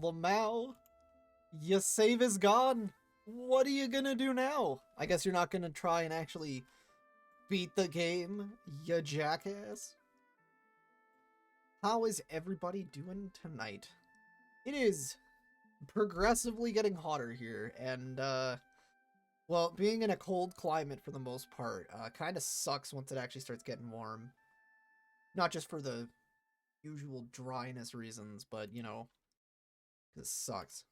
Lamau, your save is gone. What are you gonna do now? I guess you're not gonna try and actually beat the game, you jackass. How is everybody doing tonight? It is progressively getting hotter here, and, well, being in a cold climate for the most part, kind of sucks once it actually starts getting warm. Not just for the usual dryness reasons, but, you know, because it sucks.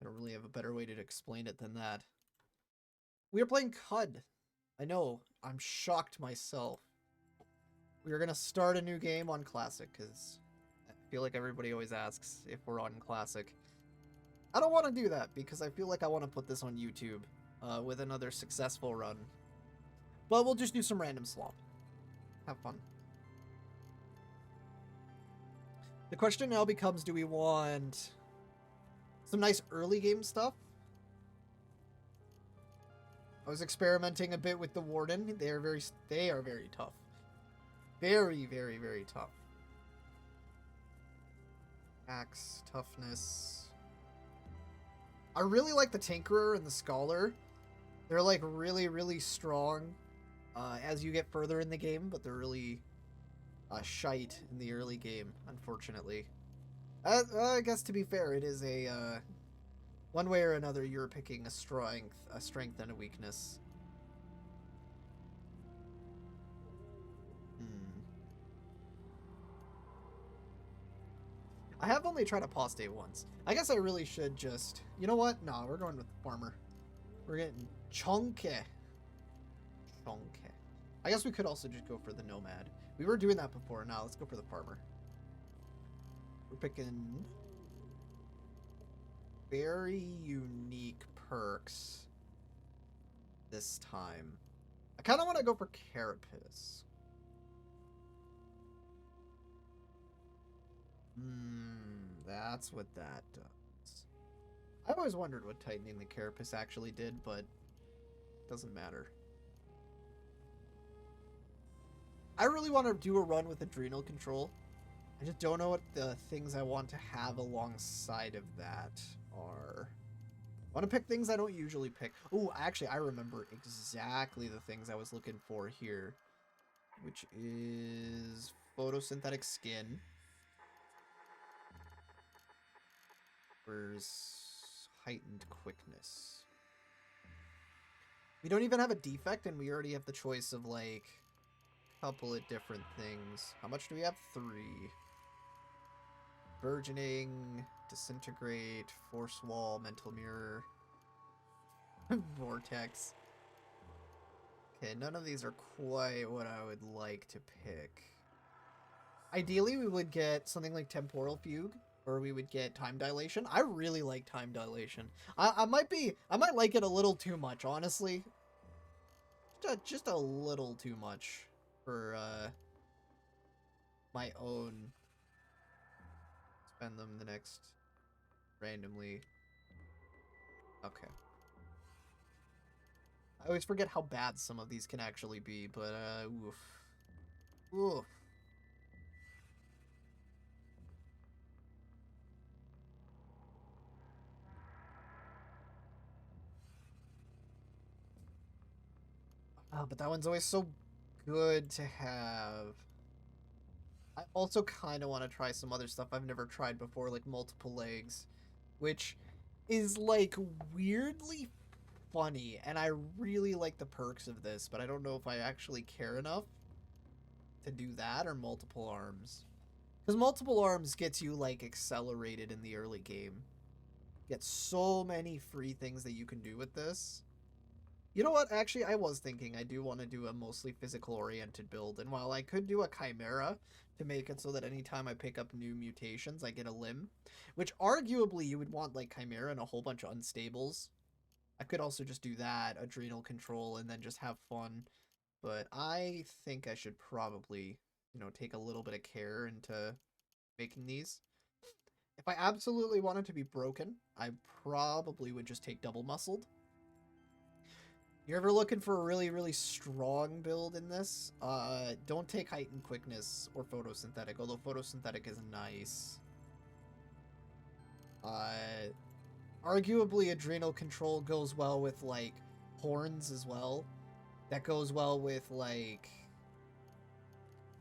I don't really have a better way to explain it than that. We are playing Qud. I know, I'm shocked myself. We are going to start a new game on Classic, because I feel like everybody always asks if we're on Classic. I don't want to do that, because I feel like I want to put this on YouTube with another successful run. But we'll just do some random slop. Have fun. The question now becomes, do we want some nice early game stuff? I was experimenting a bit with the Warden. They are very tough. Very, very, very tough. Axe, toughness. I really like the Tinkerer and the Scholar. They're like really, really strong as you get further in the game, but they're really shite in the early game, unfortunately. I guess to be fair, it is a one way or another you're picking a strength and a weakness. I have only tried apostate once. I guess I really should just... You know what? No, we're going with the farmer. We're getting chunky. Chunky. I guess we could also just go for the nomad. We were doing that before. Now let's go for the farmer. We're picking very unique perks this time. I kind of want to go for Carapace. That's what that does. I always wondered what tightening the Carapace actually did, but it doesn't matter. I really want to do a run with Adrenal Control. I just don't know what the things I want to have alongside of that are. I want to pick things I don't usually pick. Oh, actually, I remember exactly the things I was looking for here, which is photosynthetic skin. Where's heightened quickness? We don't even have a defect, and we already have the choice of, like, a couple of different things. How much do we have? 3. Burgeoning, disintegrate, force wall, mental mirror, vortex. Okay, none of these are quite what I would like to pick. Ideally, we would get something like temporal fugue, or we would get time dilation. I really like time dilation. I might like it a little too much, honestly. Just a little too much for my own. Spend them the next randomly. Okay. I always forget how bad some of these can actually be, but oof. Oof. But that one's always so good to have. I also kind of want to try some other stuff I've never tried before, like multiple legs, which is like weirdly funny, and I really like the perks of this, but I don't know if I actually care enough to do that or multiple arms. Because multiple arms gets you like accelerated in the early game. Get so many free things that you can do with this. You know what? Actually, I was thinking I do want to do a mostly physical-oriented build, and while I could do a Chimera to make it so that anytime I pick up new mutations, I get a limb, which arguably you would want like Chimera and a whole bunch of unstables. I could also just do that, Adrenal Control, and then just have fun. But I think I should probably, you know, take a little bit of care into making these. If I absolutely wanted to be broken, I probably would just take double muscled. You're ever looking for a really, really strong build in this? Don't take heightened quickness or photosynthetic, although photosynthetic is nice. Arguably, adrenal control goes well with, like, horns as well. That goes well with, like,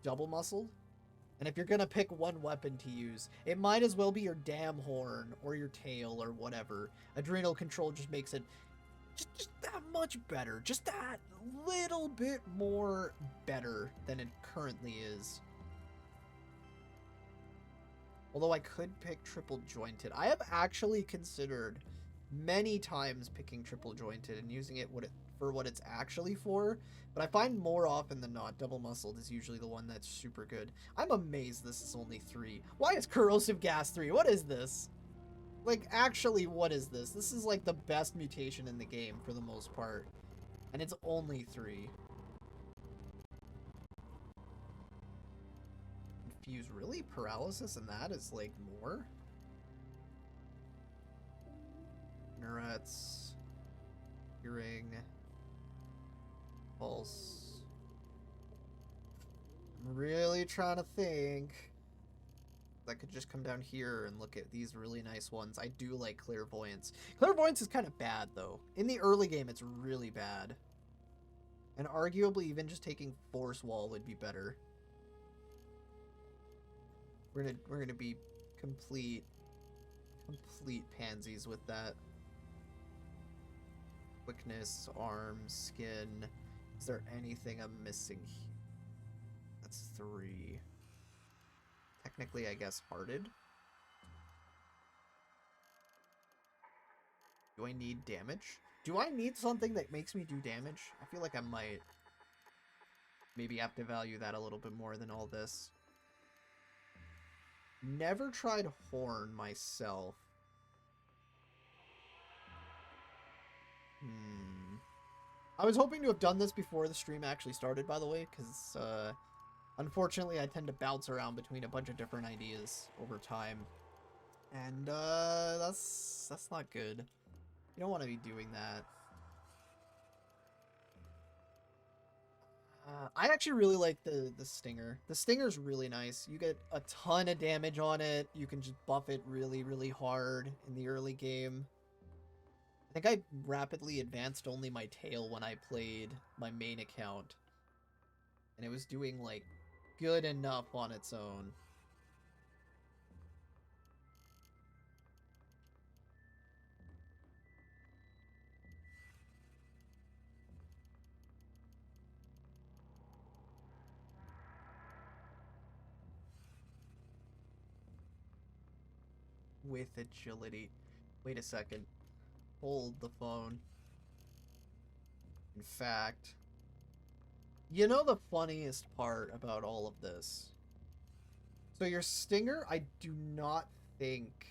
double muscled. And if you're gonna pick one weapon to use, it might as well be your damn horn or your tail or whatever. Adrenal control just makes it just that much better. Just that little bit more better than it currently is. Although I could pick triple jointed. I have actually considered many times picking triple jointed and using it for what it's actually for, but I find more often than not double muscled is usually the one that's super good. I'm amazed this is only 3. Why is corrosive gas 3? What is this? Like, actually, what is this? This is like the best mutation in the game for the most part, and it's only 3. Confused, really? Paralysis and that is like more? Neurets, hearing, pulse. I'm really trying to think. I could just come down here and look at these really nice ones. I do like clairvoyance. Clairvoyance is kind of bad though. In the early game, it's really bad. And arguably even just taking force wall would be better. We're gonna be complete pansies with that. Quickness, arms, skin. Is there anything I'm missing here? That's 3. Technically, I guess hearted. Do I need damage? Do I need something that makes me do damage? I feel like I might maybe have to value that a little bit more than all this. Never tried horn myself. I was hoping to have done this before the stream actually started, by the way, because unfortunately I tend to bounce around between a bunch of different ideas over time. And that's not good. You don't want to be doing that. I actually really like the stinger. The stinger's really nice. You get a ton of damage on it. You can just buff it really, really hard in the early game. I think I rapidly advanced only my tail when I played my main account. And it was doing, like, good enough on its own. With agility. Wait a second. Hold the phone. In fact, you know the funniest part about all of this? So your stinger, I do not think...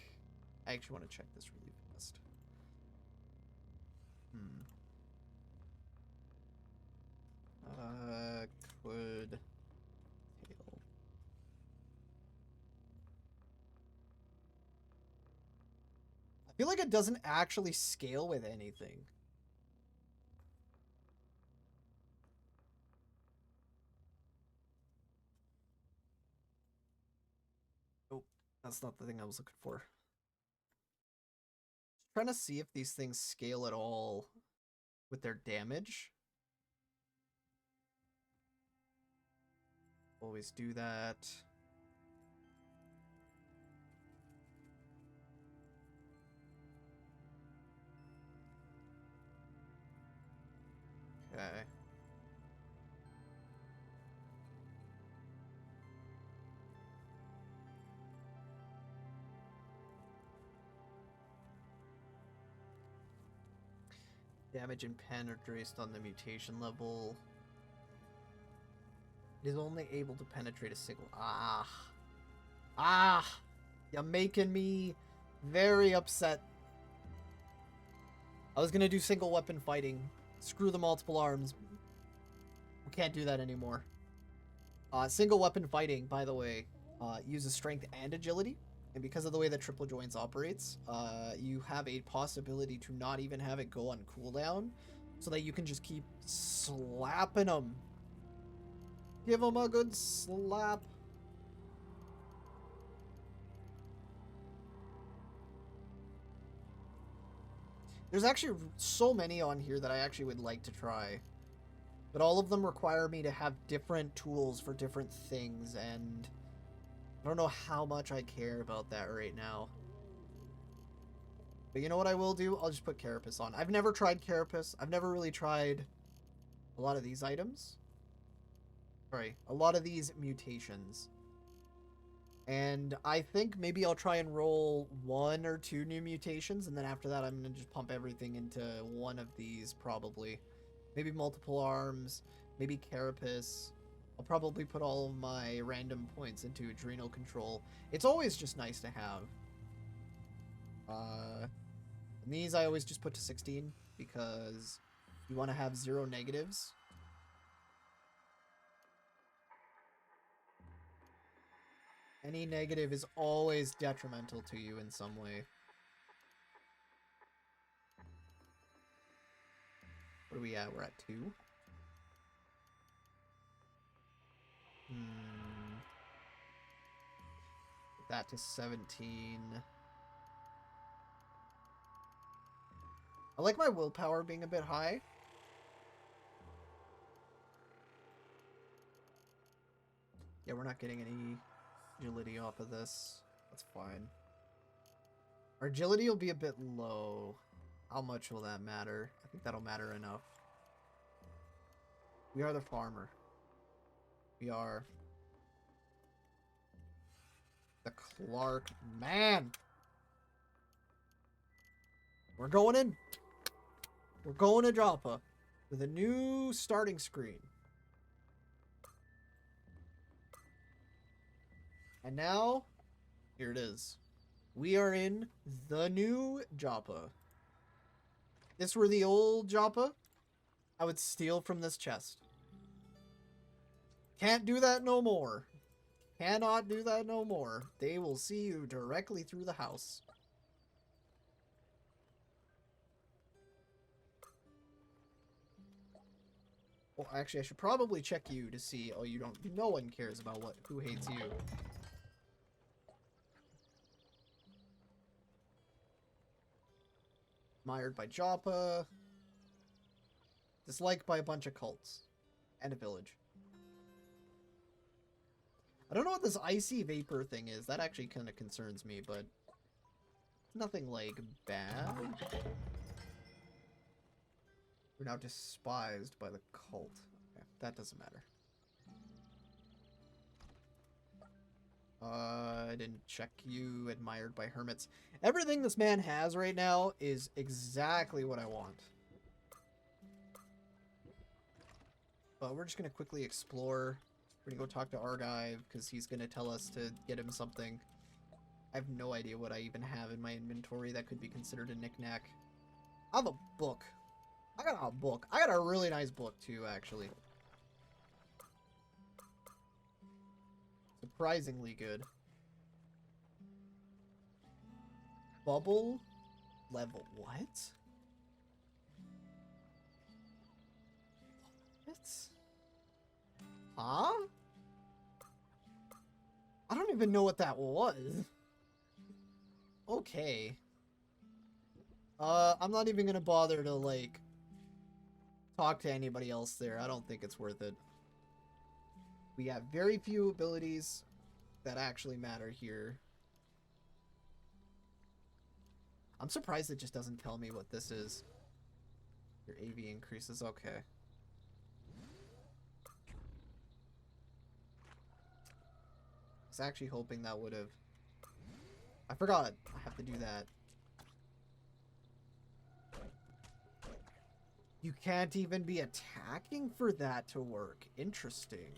I actually want to check this really fast. Qud tail. I feel like it doesn't actually scale with anything. Oh, that's not the thing I was looking for. Just trying to see if these things scale at all with their damage. Always do that. Okay. Damage and penetrates on the mutation level. It is only able to penetrate a single... You're making me very upset. I was gonna do single weapon fighting. Screw the multiple arms. We can't do that anymore. Single weapon fighting, by the way, uses strength and agility. And because of the way that triple joints operates, you have a possibility to not even have it go on cooldown, so that you can just keep slapping them. Give them a good slap. There's actually so many on here that I actually would like to try. But all of them require me to have different tools for different things, and I don't know how much I care about that right now. But you know what I will do? I'll just put Carapace on. I've never tried Carapace. I've never really tried a lot of these items. Sorry, a lot of these mutations. And I think maybe I'll try and roll 1 or 2 new mutations, and then after that I'm going to just pump everything into one of these, probably. Maybe multiple arms, maybe Carapace. I'll probably put all of my random points into adrenal control. It's always just nice to have. And these I always just put to 16, because you want to have 0 negatives. Any negative is always detrimental to you in some way. What are we at? We're at 2. Put that to 17. I like my willpower being a bit high. Yeah, we're not getting any agility off of this. That's fine. Our agility will be a bit low. How much will that matter? I think that'll matter enough. We are the farmer. We are the Clark man. We're going in. We're going to Joppa with a new starting screen. And now, here it is. We are in the new Joppa. This were the old Joppa, I would steal from this chest. Can't do that no more. Cannot do that no more. They will see you directly through the house. Well, actually, I should probably check you to see. Oh, you don't. No one cares about who hates you. Admired by Joppa. Disliked by a bunch of cults. And a village. I don't know what this icy vapor thing is. That actually kind of concerns me, but it's nothing, like, bad. We're now despised by the cult. Okay, that doesn't matter. I didn't check you. Admired by hermits. Everything this man has right now is exactly what I want. But we're just going to quickly explore. We're going to go talk to Argive, because he's going to tell us to get him something. I have no idea what I even have in my inventory that could be considered a knickknack. I have a book. I got a book. I got a really nice book, too, actually. Surprisingly good. Bubble level. What? What? Huh? I don't even know what that was. Okay. I'm not even gonna bother to, like, talk to anybody else there. I don't think it's worth it. We have very few abilities that actually matter here. I'm surprised it just doesn't tell me what this is. Your AV increases. Okay. I was actually hoping that would have... I forgot. I have to do that. You can't even be attacking for that to work. Interesting.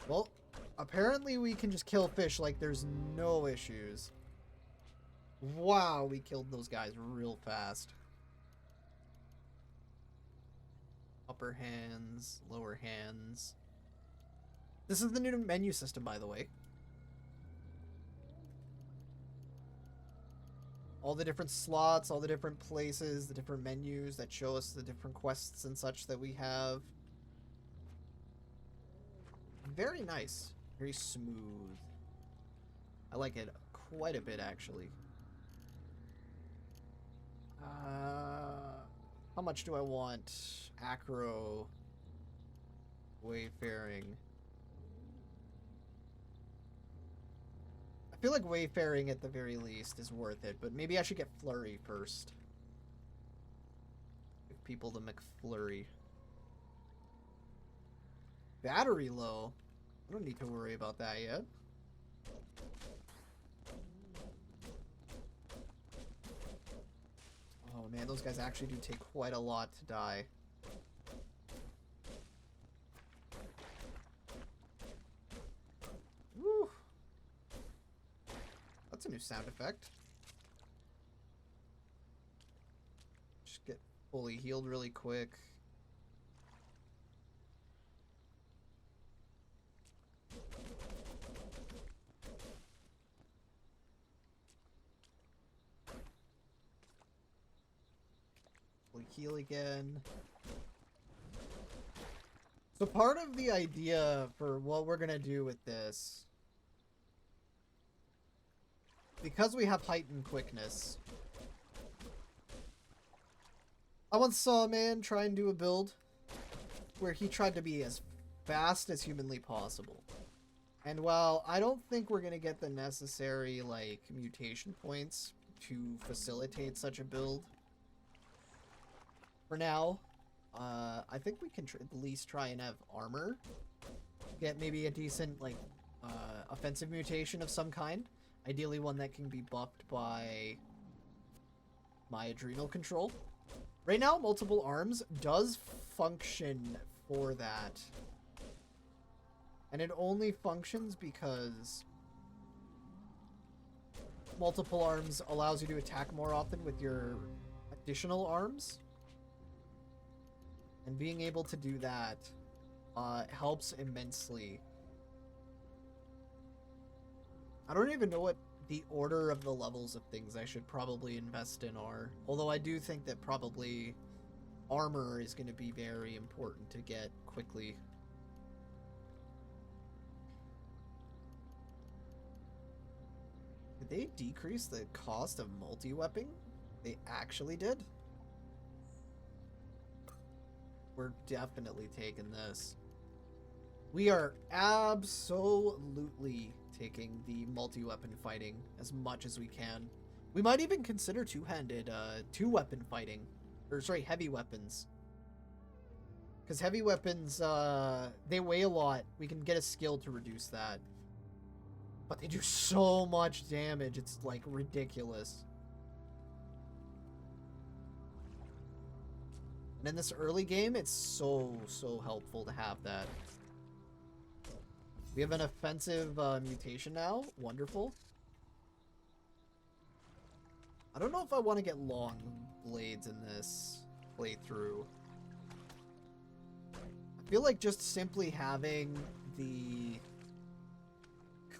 Well, apparently we can just kill fish like there's no issues. Wow, we killed those guys real fast. Upper hands, lower hands. This is the new menu system, by the way. All the different slots, all the different places, the different menus that show us the different quests and such that we have. Very nice. Very smooth. I like it quite a bit, actually. How much do I want? Acro. Wayfaring. I feel like Wayfaring at the very least is worth it, but maybe I should get Flurry first. Give people the McFlurry. Battery low? I don't need to worry about that yet. Oh man, those guys actually do take quite a lot to die. Woo! That's a new sound effect. Just get fully healed really quick. Heal again. So part of the idea for what we're gonna do with this, because we have heightened quickness, I once saw a man try and do a build where he tried to be as fast as humanly possible. And while I don't think we're gonna get the necessary like mutation points to facilitate such a build, for now, I think we can at least try and have armor. Get maybe a decent, like, offensive mutation of some kind. Ideally one that can be buffed by my adrenal control. Right now, multiple arms does function for that. And it only functions because multiple arms allows you to attack more often with your additional arms. And being able to do that helps immensely. I don't even know what the order of the levels of things I should probably invest in are. Although I do think that probably armor is going to be very important to get quickly. Did they decrease the cost of multi-weapon? They actually did. We're definitely taking this. We are absolutely taking the multi-weapon fighting as much as we can. We might even consider two-handed, two-weapon fighting. Or, sorry, heavy weapons. Because heavy weapons, they weigh a lot. We can get a skill to reduce that. But they do so much damage, it's, like, ridiculous. And in this early game, it's so helpful to have that. We have an offensive mutation now. Wonderful. I don't know if I want to get long blades in this playthrough. I feel like just simply having the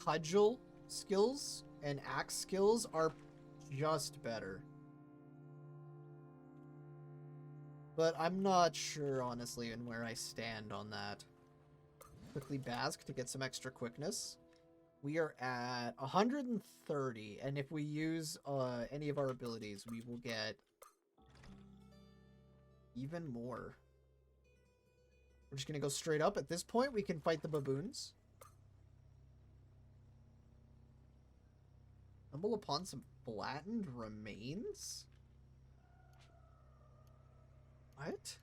cudgel skills and axe skills are just better. But I'm not sure, honestly, in where I stand on that. Quickly Bask to get some extra quickness. We are at 130, and if we use any of our abilities, we will get even more. We're just going to go straight up. At this point, we can fight the baboons. Stumble upon some flattened remains? What?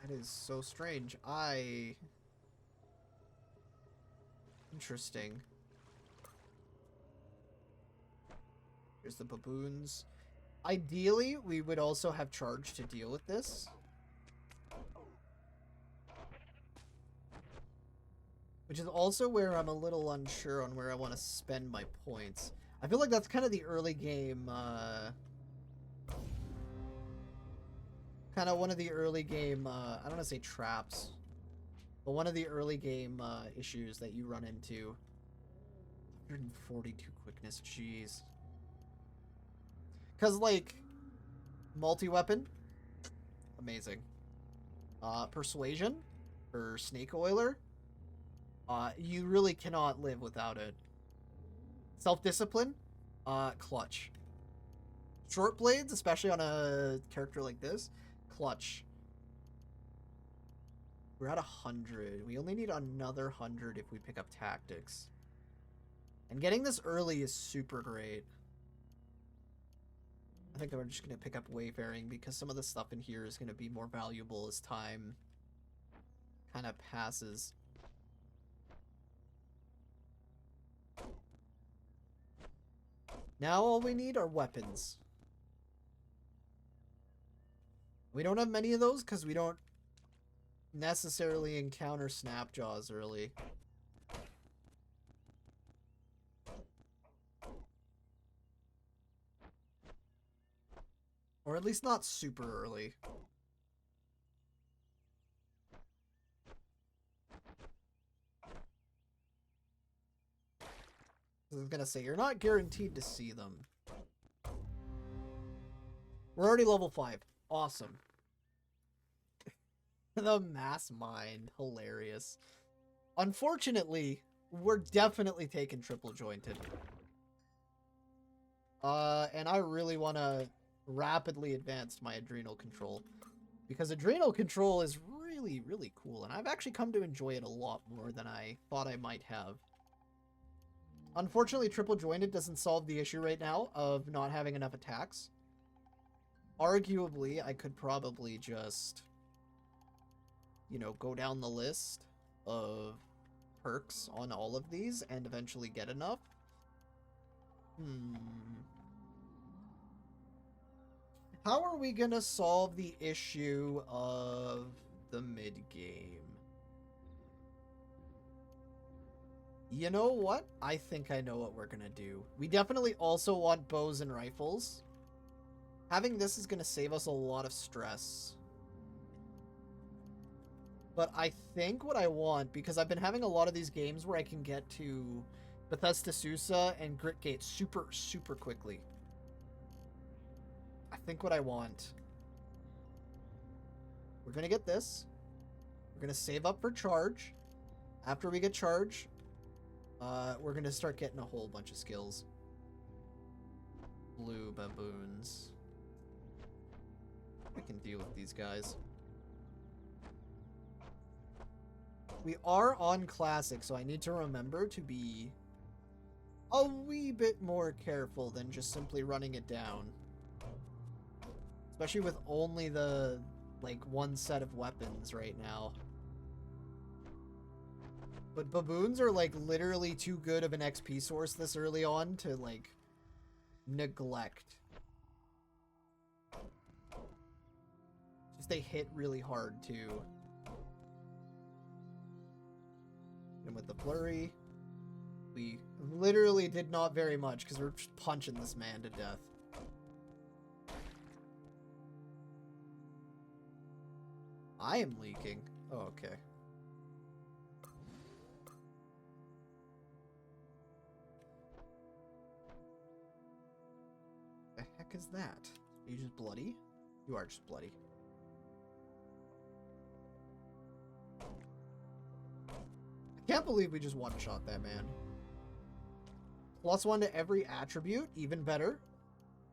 That is so strange. Interesting. Here's the baboons. Ideally, we would also have charge to deal with this. Which is also where I'm a little unsure on where I want to spend my points. I feel like that's kind of the early game, kind of one of the early game, I don't want to say traps, but one of the early game issues that you run into. 142 quickness, jeez. Because, like, Multi-weapon. Amazing. Persuasion for Snake Oiler. You really cannot live without it. Self-discipline. Clutch. Short blades, especially on a character like this. Clutch. We're at 100. We only need another 100 if we pick up tactics. And getting this early is super great. I think I'm just going to pick up Wayfaring because some of the stuff in here is going to be more valuable as time kind of passes. Now all we need are weapons. We don't have many of those because we don't necessarily encounter Snapjaws early. Or at least not super early. I was gonna say, you're not guaranteed to see them. We're already level 5. Awesome. The mass mind. Hilarious. Unfortunately, we're definitely taking triple jointed. And I really want to rapidly advance my adrenal control. Because adrenal control is really, really cool. And I've actually come to enjoy it a lot more than I thought I might have. Unfortunately, triple jointed doesn't solve the issue right now of not having enough attacks. Arguably, I could probably just, you know, go down the list of perks on all of these and eventually get enough. How are we gonna solve the issue of the mid-game? You know what? I think I know what we're gonna do. We definitely also want bows and rifles. Having this is gonna save us a lot of stress. But I think what I want, because I've been having a lot of these games where I can get to Bethesda Susa and Gritgate super, super quickly. I think what I want... We're gonna get this. We're gonna save up for charge. After we get charge, we're gonna start getting a whole bunch of skills. Blue baboons. I can deal with these guys. We are on Classic, so I need to remember to be a wee bit more careful than just simply running it down. Especially with only the, like, one set of weapons right now. But baboons are, like, literally too good of an XP source this early on to, like, neglect. Just they hit really hard, too. And with the flurry, we literally did not very much because we're just punching this man to death. I am leaking. Oh, okay. The heck is that? Are you just bloody? You are just bloody. I can't believe we just one-shot that man. +1 to every attribute, even better.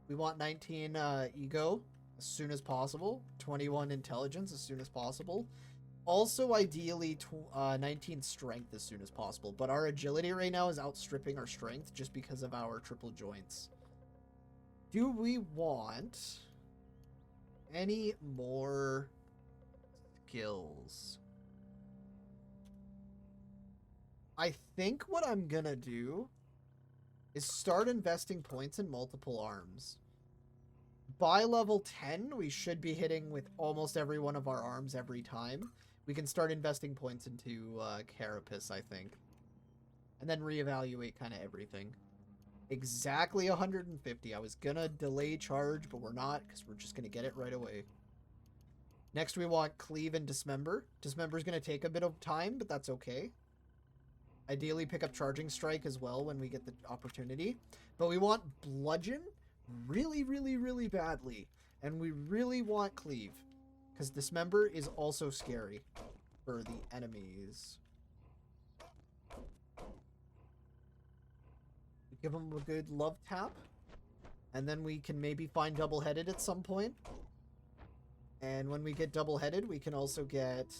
We want 19 ego as soon as possible. 21 intelligence as soon as possible. Also, ideally, 19 strength as soon as possible. But our agility right now is outstripping our strength just because of our triple joints. Do we want any more skills? I think what I'm gonna do is start investing points in multiple arms. By level 10, we should be hitting with almost every one of our arms every time. We can start investing points into Carapace, I think. And then reevaluate kind of everything. Exactly 150. I was gonna delay charge, but we're not, because we're just gonna get it right away. Next, we want Cleave and Dismember. Dismember is gonna take a bit of time, but that's okay. Ideally, pick up Charging Strike as well when we get the opportunity. But we want Bludgeon really, really, really badly. And we really want Cleave, because Dismember is also scary for the enemies. Give them a good love tap. And then we can maybe find double-headed at some point. And when we get double-headed, we can also get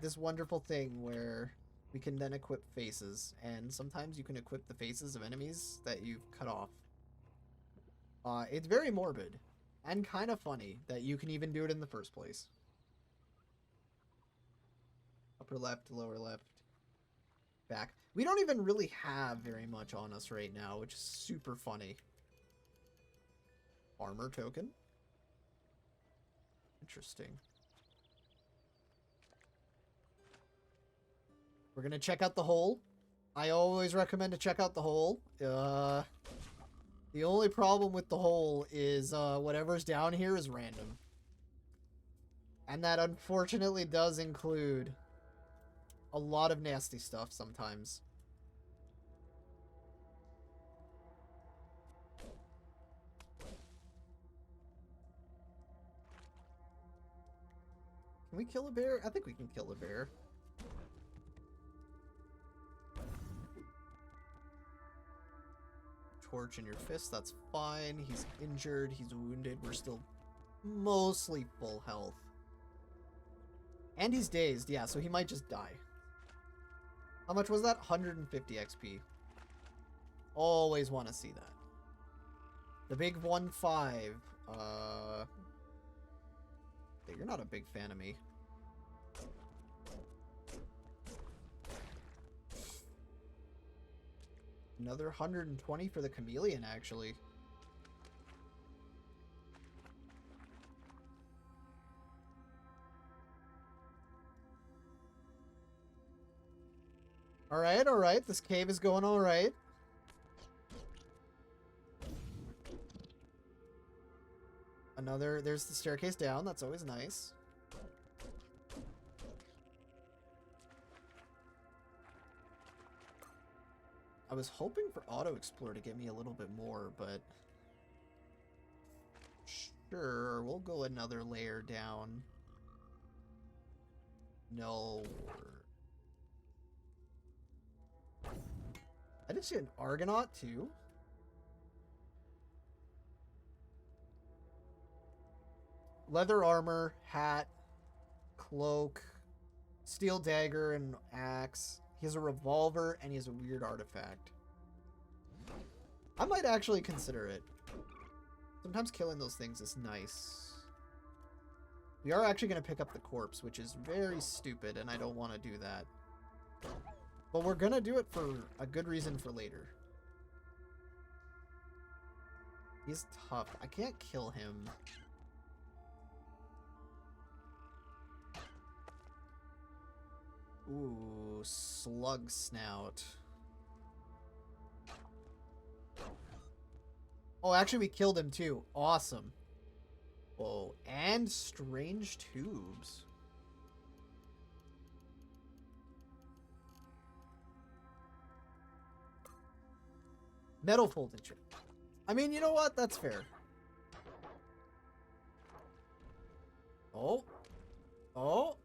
this wonderful thing where we can then equip faces. And sometimes you can equip the faces of enemies that you've cut off. It's very morbid and kind of funny that you can even do it in the first place. Upper left, lower left, back. We don't even really have very much on us right now, which is super funny. Armor token. Interesting. We're gonna check out the hole. I always recommend to check out the hole. The only problem with the hole is whatever's down here is random. And that unfortunately does include a lot of nasty stuff sometimes. Can we kill a bear? I think we can kill a bear. Torch in your fist, that's fine. He's injured, he's wounded. We're still mostly full health. And he's dazed, yeah, so he might just die. How much was that? 150 XP. Always want to see that. The big 1-5. You're not a big fan of me. Another 120 for the chameleon, actually. Alright, alright. This cave is going alright. Another, there's the staircase down. That's always nice. I was hoping for auto explore to get me a little bit more, but sure, we'll go another layer down. No. I did see an Argonaut too. Leather armor, hat, cloak, steel dagger, and axe. He has a revolver, and he has a weird artifact. I might actually consider it. Sometimes killing those things is nice. We are actually going to pick up the corpse, which is very stupid, and I don't want to do that. But we're going to do it for a good reason for later. He's tough. I can't kill him. Ooh, slug snout. Oh, actually we killed him too. Awesome. Whoa, and strange tubes. Metal folding trick. I mean, you know what? That's fair. Oh. Oh.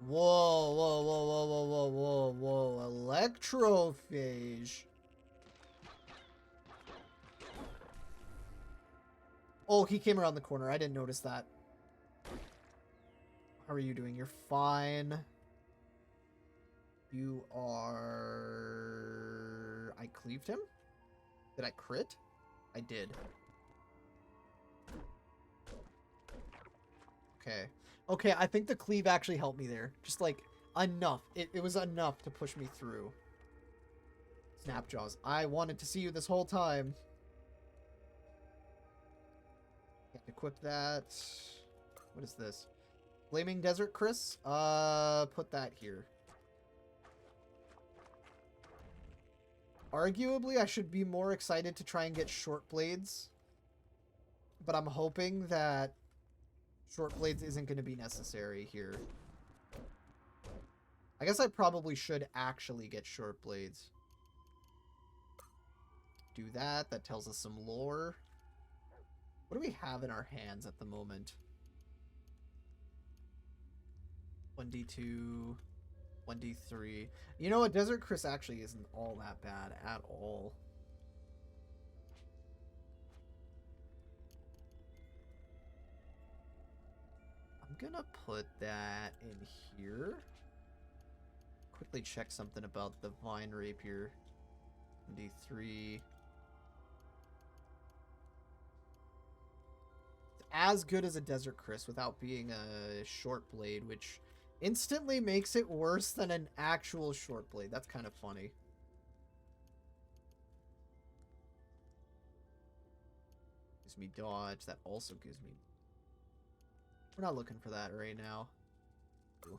Whoa, whoa, whoa, whoa, whoa, whoa, whoa, whoa. Electrophage. Oh, he came around the corner. I didn't notice that. How are you doing? You're fine. You are... I cleaved him? Did I crit? I did. Okay. Okay, I think the cleave actually helped me there. Just, like, enough. It was enough to push me through. Snapjaws. I wanted to see you this whole time. Can't equip that. What is this? Flaming Desert Chris? Put that here. Arguably, I should be more excited to try and get short blades. But I'm hoping that short blades isn't going to be necessary here. I guess I probably should actually get short blades. Do that. That tells us some lore. What do we have in our hands at the moment? 1d2, 1d3. You know what? Desert Chris actually isn't all that bad at all. I'm gonna put that in here. Quickly check something about the Vine Rapier. 1d3. As good as a Desert Chris without being a short blade, which instantly makes it worse than an actual short blade. That's kind of funny. Gives me dodge. That also gives me... We're not looking for that right now. Ooh.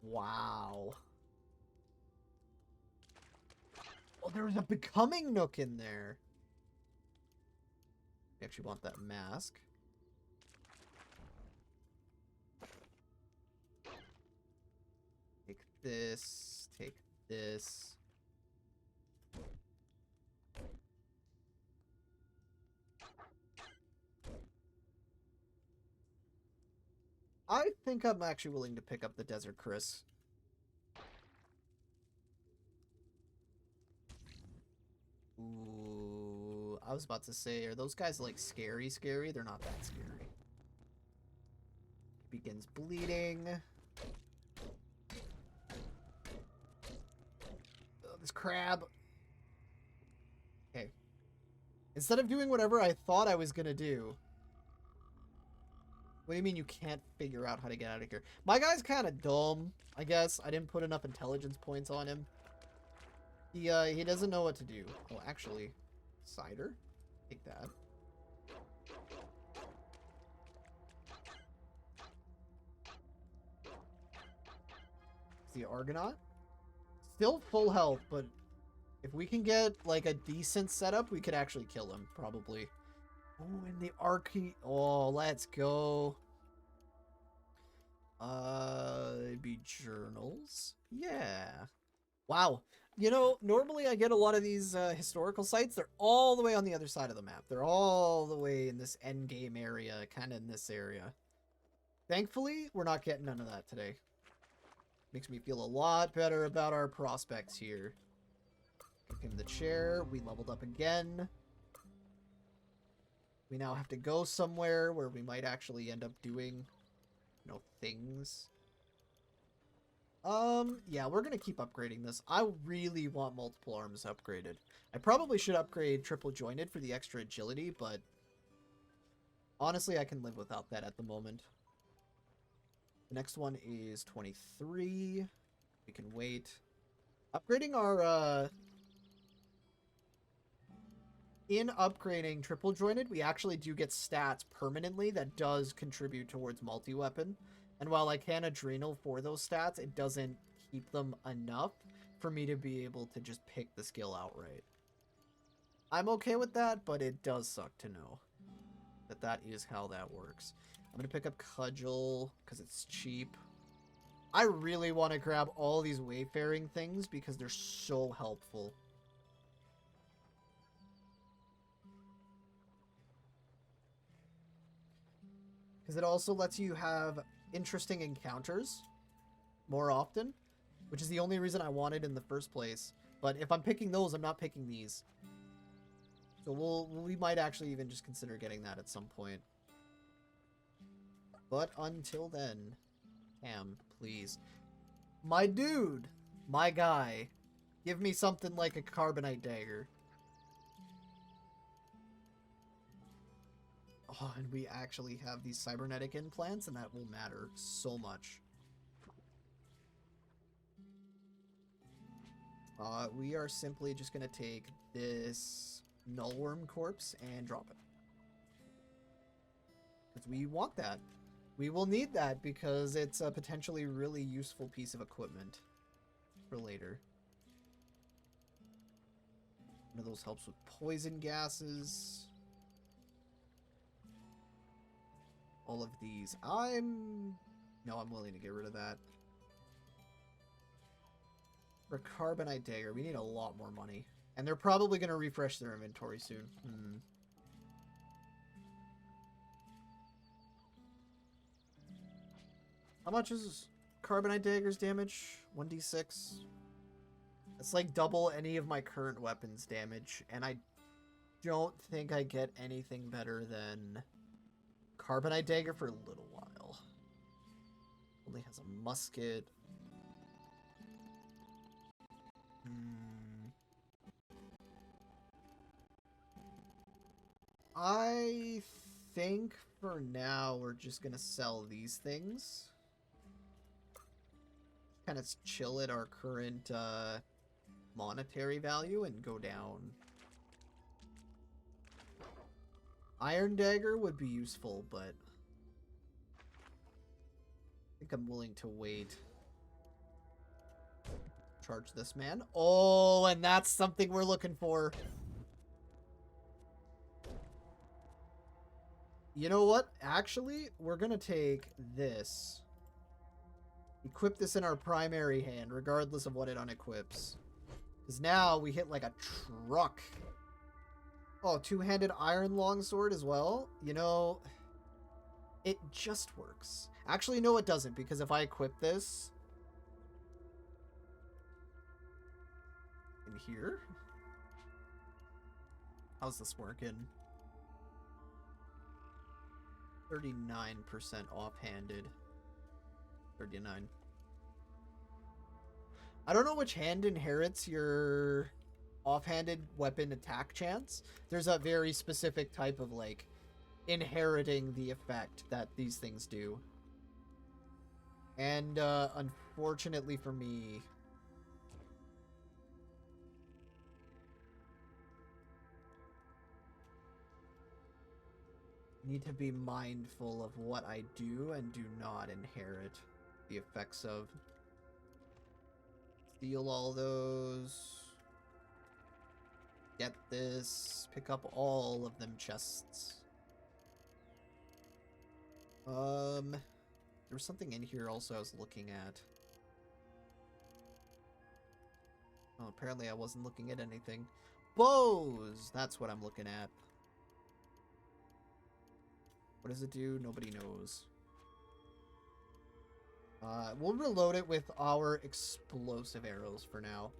Wow. Oh, there was a Becoming Nook in there. We actually want that mask. Take this. Take this. I think I'm actually willing to pick up the Desert Chris. Ooh, I was about to say, are those guys like scary? They're not that scary. Begins bleeding. Oh, this crab. Okay. Instead of doing whatever I thought I was gonna do. What do you mean you can't figure out how to get out of here? My guy's kind of dumb, I guess. I didn't put enough intelligence points on him. He doesn't know what to do. Oh, actually, cider? Take that. The Argonaut? Still full health, but if we can get, like, a decent setup, we could actually kill him, probably. Oh, and the Archie... Oh, let's go. It'd be journals? Yeah. Wow. You know, normally I get a lot of these historical sites. They're all the way on the other side of the map. They're all the way in this endgame area, kind of in this area. Thankfully, we're not getting none of that today. Makes me feel a lot better about our prospects here. Give him the chair. We leveled up again. We now have to go somewhere where we might actually end up doing, you know, things. Yeah, we're gonna keep upgrading this. I really want multiple arms upgraded. I probably should upgrade triple jointed for the extra agility, but honestly, I can live without that at the moment. The next one is 23. We can wait. Upgrading our, in upgrading triple jointed, we actually do get stats permanently that does contribute towards multi-weapon. And while I can adrenal for those stats, it doesn't keep them enough for me to be able to just pick the skill outright. I'm okay with that, but it does suck to know that that is how that works. I'm going to pick up Cudgel because it's cheap. I really want to grab all these wayfaring things because they're so helpful. Because it also lets you have interesting encounters more often, which is the only reason I wanted in the first place. But if I'm picking those, I'm not picking these. So we might actually even just consider getting that at some point. But until then, Cam, please. My dude, my guy, give me something like a carbonite dagger. Oh, and we actually have these cybernetic implants, and that will matter so much. We are simply just going to take this nullworm corpse and drop it. Because we want that. We will need that because it's a potentially really useful piece of equipment for later. One of those helps with poison gases. All of these. I'm willing to get rid of that. For Carbonite Dagger, we need a lot more money. And they're probably going to refresh their inventory soon. How much is Carbonite Dagger's damage? 1d6. It's like double any of my current weapons damage, and I don't think I get anything better than Carbonite Dagger for a little while. Only has a musket. I think for now we're just gonna sell these things. Kind of chill at our current monetary value and go down. Iron Dagger would be useful, but I think I'm willing to wait. Charge this man. Oh, and that's something we're looking for. You know what? Actually, we're going to take this. Equip this in our primary hand, regardless of what it unequips. Because now we hit like a truck. Oh, two-handed iron longsword as well? You know, it just works. Actually, no, it doesn't, because if I equip this in here... How's this working? 39% offhanded. 39. I don't know which hand inherits your offhanded weapon attack chance. There's a very specific type of, like, inheriting the effect that these things do. And, unfortunately for me... need to be mindful of what I do and do not inherit the effects of. Steal all those. Get this. Pick up all of them chests. There was something in here also I was looking at. Oh, apparently I wasn't looking at anything. Bows! That's what I'm looking at. What does it do? Nobody knows. We'll reload it with our explosive arrows for now.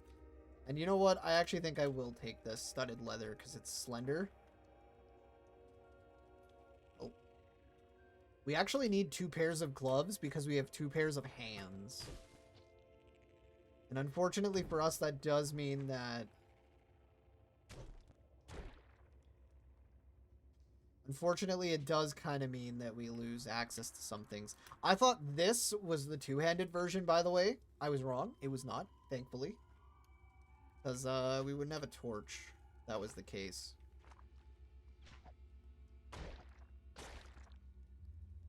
And you know what? I actually think I will take this studded leather because it's slender. Oh. We actually need 2 pairs of gloves because we have 2 pairs of hands. And unfortunately for us, that does mean that... Unfortunately, it does kind of mean that we lose access to some things. I thought this was the two-handed version, by the way. I was wrong. It was not, thankfully. Because we wouldn't have a torch. That was the case.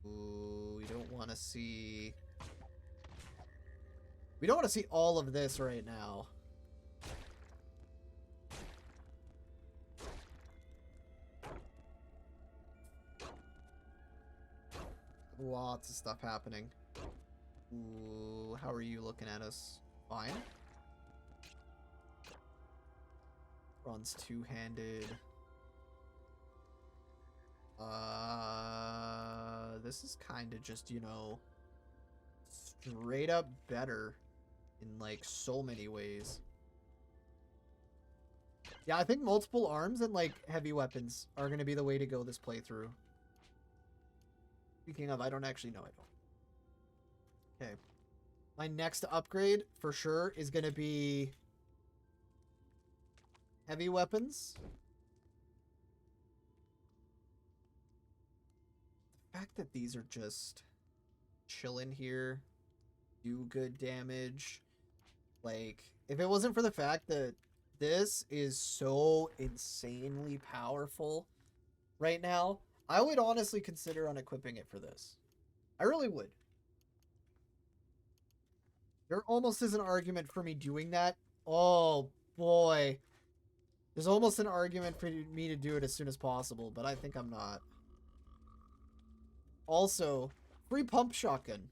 Ooh, we don't want to see... We don't want to see all of this right now. Lots of stuff happening. Ooh, how are you looking at us? Fine. Bronze two-handed. This is kind of just, you know, straight up better in, like, so many ways. Yeah, I think multiple arms and, like, heavy weapons are going to be the way to go this playthrough. Speaking of, I don't actually know it. Okay. My next upgrade, for sure, is going to be heavy weapons. The fact that these are just chilling here, do good damage. Like, if it wasn't for the fact that this is so insanely powerful right now, I would honestly consider unequipping it for this. I really would. There almost is an argument for me doing that. Oh, boy. There's almost an argument for me to do it as soon as possible, but I think I'm not. Also, free pump shotgun.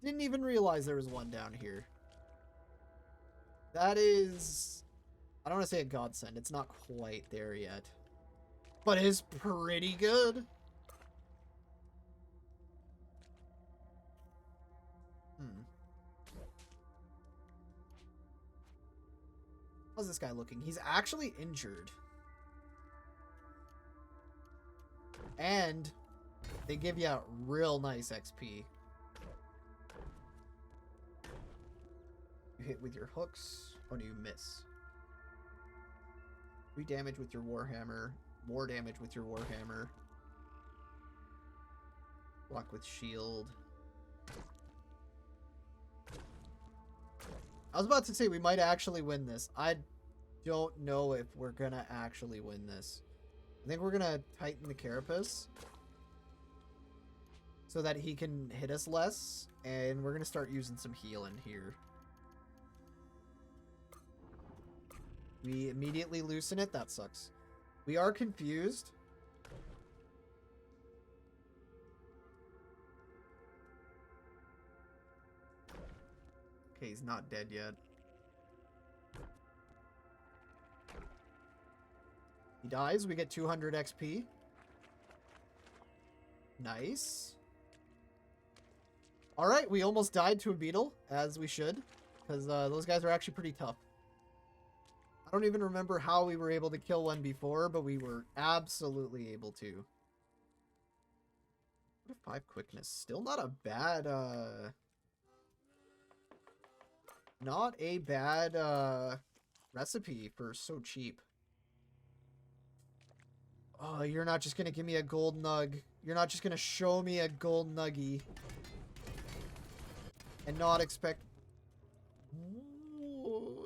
Didn't even realize there was one down here. That is... I don't want to say a godsend. It's not quite there yet. But it's pretty good. How's this guy looking? He's actually injured. And they give you real nice XP. You hit with your hooks. Oh, no, you miss. 3 damage with your Warhammer. More damage with your Warhammer. Block with shield. I was about to say we might actually win this. I don't know if we're gonna actually win this. I think we're gonna tighten the carapace so that he can hit us less, and we're gonna start using some healing here. We immediately loosen it. That sucks. We are confused. Okay, he's not dead yet. He dies. We get 200 XP. Nice. All right, we almost died to a beetle, as we should, because those guys are actually pretty tough. I don't even remember how we were able to kill one before, but we were absolutely able to. What if 5 quickness? Still not a bad, not a bad, recipe for so cheap. Oh, you're not just gonna give me a gold nug. You're not just gonna show me a gold nuggy. And not expect...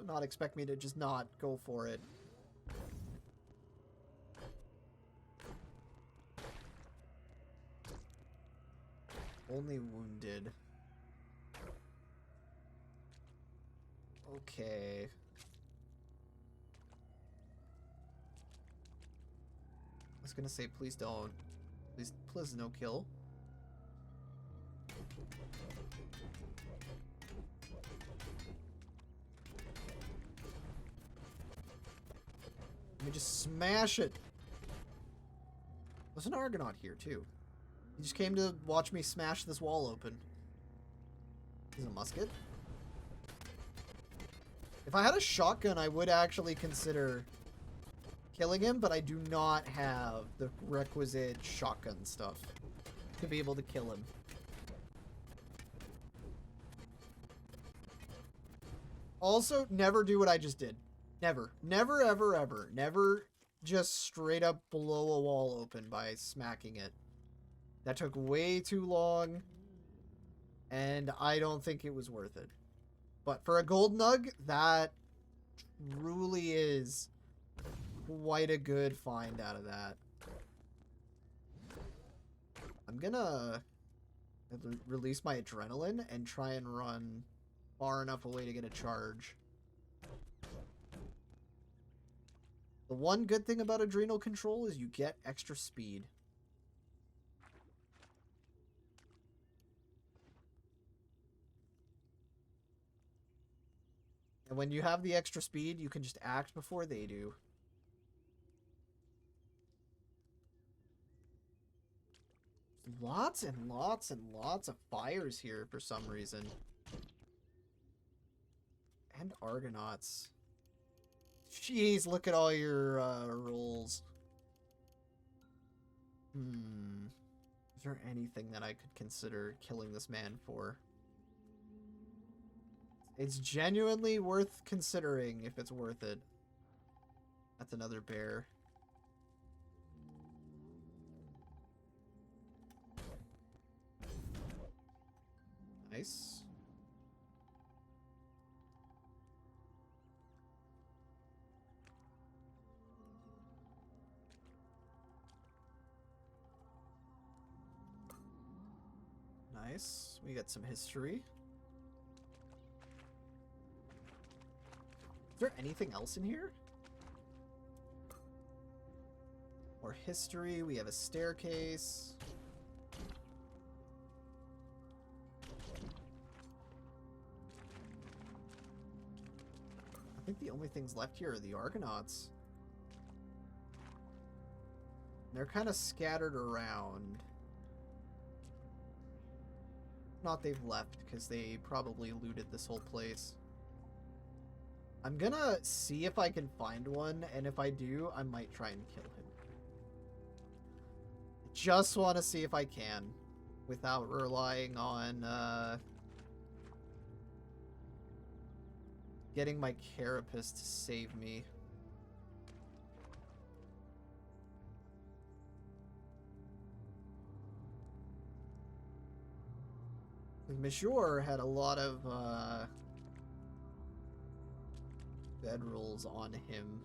Not expect me to just not go for it. Only wounded. Okay. I was gonna say, please don't. Please no kill. Let me just smash it. There's an Argonaut here, too. He just came to watch me smash this wall open. Is it a musket? If I had a shotgun, I would actually consider killing him, but I do not have the requisite shotgun stuff to be able to kill him. Also, never do what I just did. Never. Never, ever, ever. Never just straight up blow a wall open by smacking it. That took way too long, and I don't think it was worth it. But for a gold nug, that truly is quite a good find out of that. I'm gonna release my adrenaline and try and run far enough away to get a charge. The one good thing about adrenal control is you get extra speed. And when you have the extra speed, you can just act before they do. Lots and lots and lots of fires here for some reason. And Argonauts. Jeez, look at all your rolls. Is there anything that I could consider killing this man for? It's genuinely worth considering if it's worth it. That's another bear. Nice. Nice. We got some history. Is there anything else in here? More history. We have a staircase. I think the only things left here are the Argonauts. They're kind of scattered around. Not they've left, because they probably looted this whole place. I'm gonna see if I can find one, and if I do, I might try and kill him. Just want to see if I can, without relying on getting my carapace to save me. Monsieur had a lot of bedrolls on him.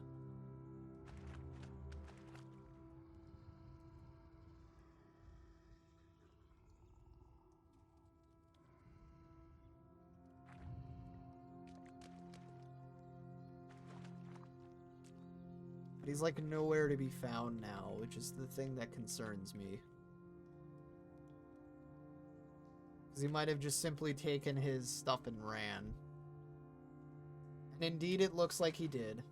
But he's like nowhere to be found now, which is the thing that concerns me. Because he might have just simply taken his stuff and ran. And indeed, it looks like he did.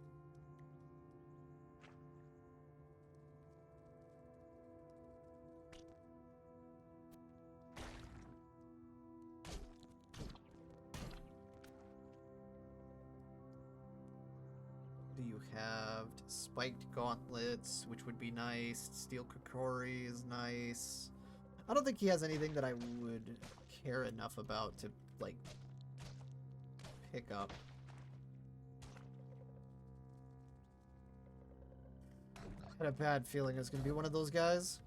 Do you have spiked gauntlets, which would be nice. Steel Kokori is nice. I don't think he has anything that I would care enough about to, like, pick up. I had a bad feeling it was going to be one of those guys.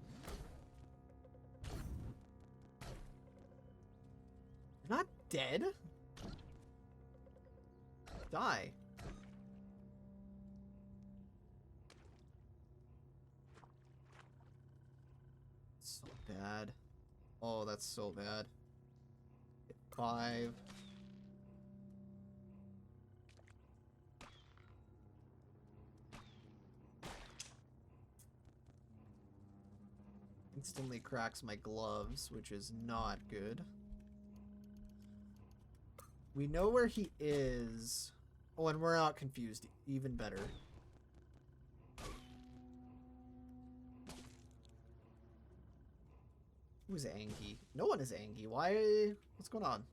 You're not dead? Die. So bad. Oh, that's so bad. 5. Instantly cracks my gloves, which is not good. We know where he is. Oh, and we're not confused. Even better. Who's Angie? No one is Angie. Why? What's going on?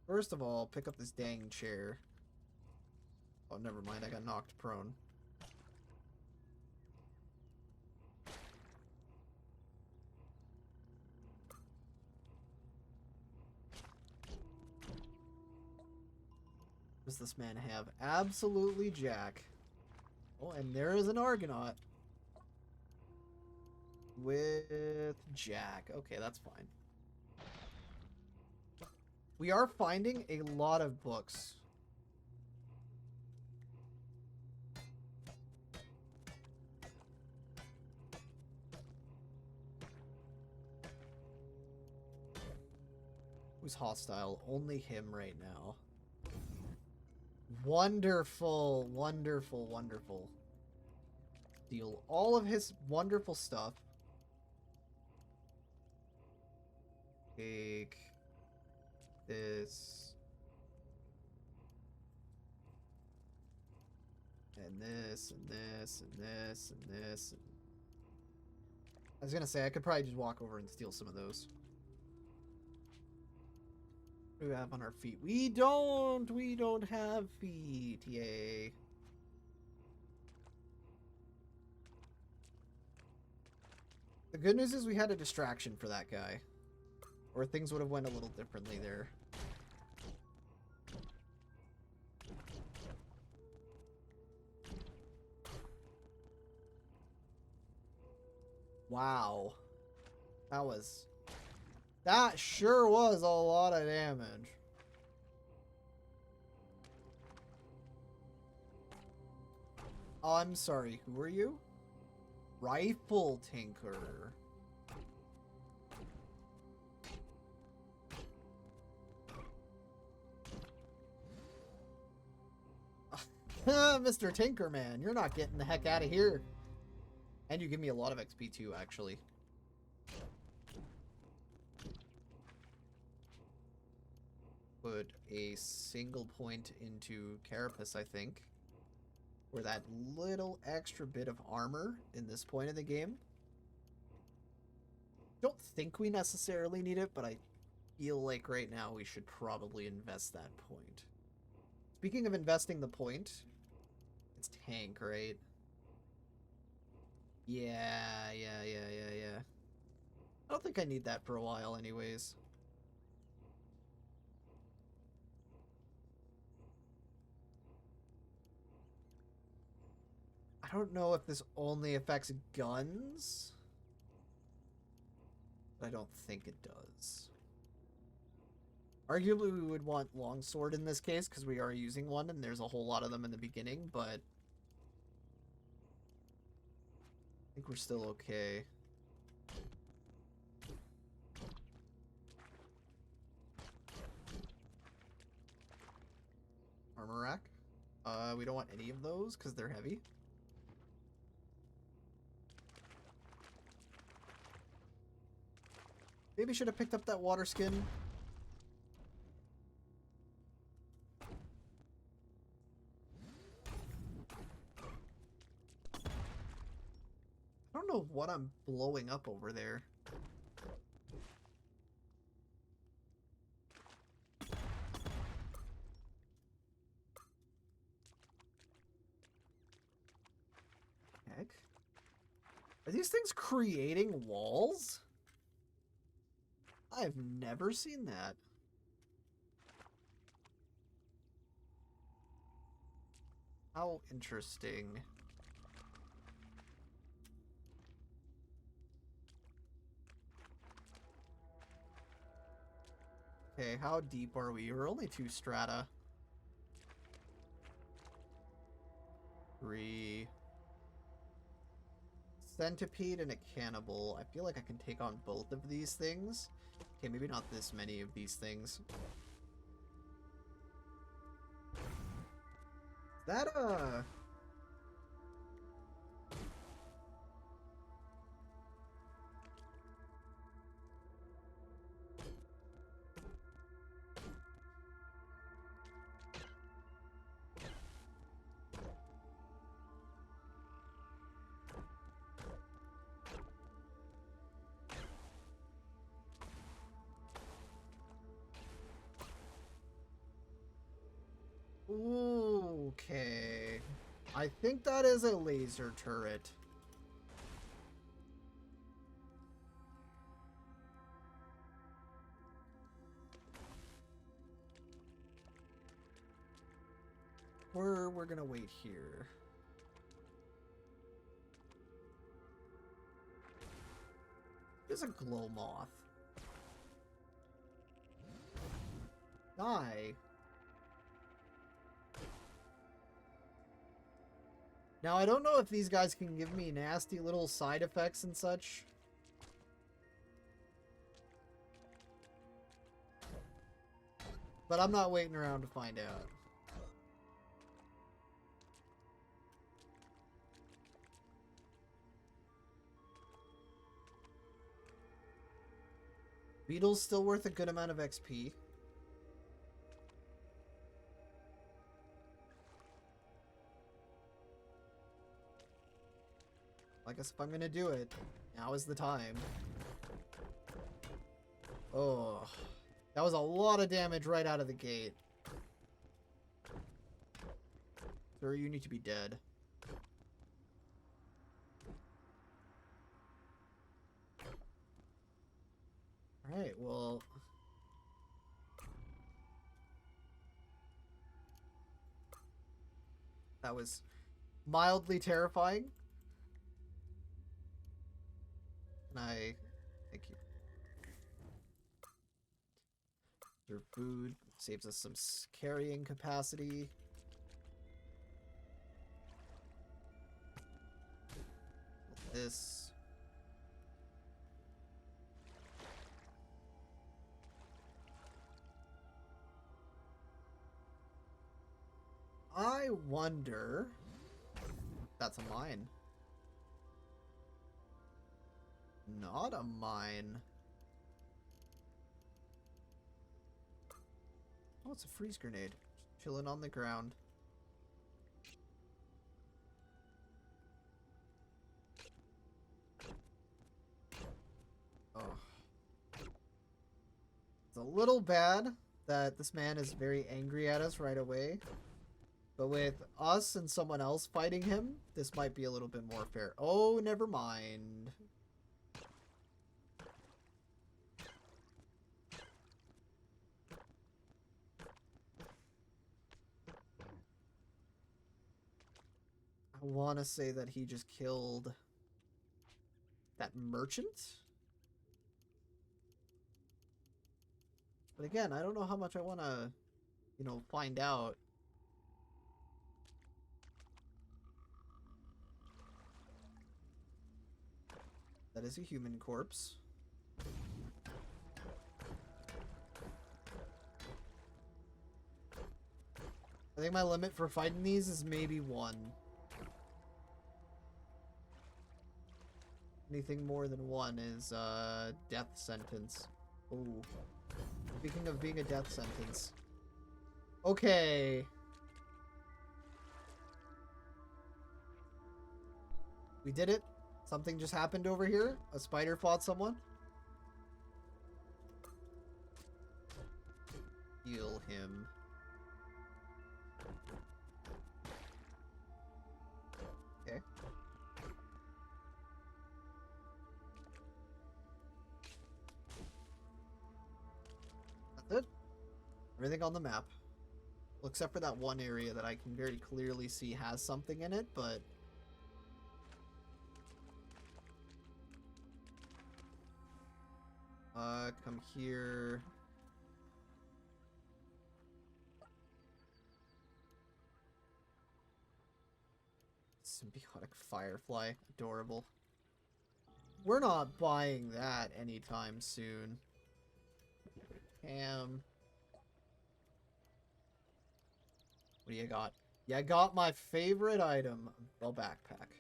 First of all, pick up this dang chair. Oh, never mind. I got knocked prone. What does this man have? Absolutely jack. Oh, and there is an Argonaut. With jack. Okay, that's fine. We are finding a lot of books. Who's hostile? Only him right now. Wonderful, wonderful, wonderful. Steal all of his wonderful stuff. Take this. And this, and this, and this, and this. I was gonna say, I could probably just walk over and steal some of those. What do we have on our feet? We don't have feet, yay. The good news is we had a distraction for that guy. Or things would have went a little differently there. Wow. That sure was a lot of damage. Oh, I'm sorry. Who are you? Rifle Tinker. Mr. Tinkerman, you're not getting the heck out of here. And you give me a lot of XP too, actually. Put a single point into Carapace, I think. For that little extra bit of armor in this point of the game. Don't think we necessarily need it, but I feel like right now we should probably invest that point. Speaking of investing the point, it's tank, right? Yeah. I don't think I need that for a while anyways. I don't know if this only affects guns, but I don't think it does. Arguably, we would want longsword in this case because we are using one and there's a whole lot of them in the beginning, but I think we're still okay. Armor rack. We don't want any of those because they're heavy. Maybe should have picked up that water skin. I don't know what I'm blowing up over there. Heck. Are these things creating walls? I've never seen that. How interesting. Okay, how deep are we? We're only 2 strata. 3. Centipede and a cannibal. I feel like I can take on both of these things. Okay, maybe not this many of these things. Is that okay. I think that is a laser turret. We're gonna wait here. There's a glow moth. Die. Now, I don't know if these guys can give me nasty little side effects and such. But I'm not waiting around to find out. Beetle's still worth a good amount of XP. I guess if I'm gonna do it, now is the time. Oh, that was a lot of damage right out of the gate. Sir, you need to be dead. Alright, well... that was mildly terrifying. And thank you. Your food saves us some carrying capacity. This. I wonder... that's a mine. Not a mine. Oh, it's a freeze grenade. Just chilling on the ground. Oh. It's a little bad that this man is very angry at us right away. But with us and someone else fighting him, this might be a little bit more fair. Oh, never mind. I want to say that he just killed that merchant. But again, I don't know how much I want to, you know, find out. That is a human corpse. I think my limit for fighting these is maybe 1. Anything more than 1 is death sentence. Ooh. Speaking of being a death sentence. Okay. We did it. Something just happened over here. A spider fought someone. Heal him. Okay. That's it. Everything on the map. Well, except for that one area that I can very clearly see has something in it, but... come here. Symbiotic firefly. Adorable. We're not buying that anytime soon. What do you got? You got my favorite item. A backpack.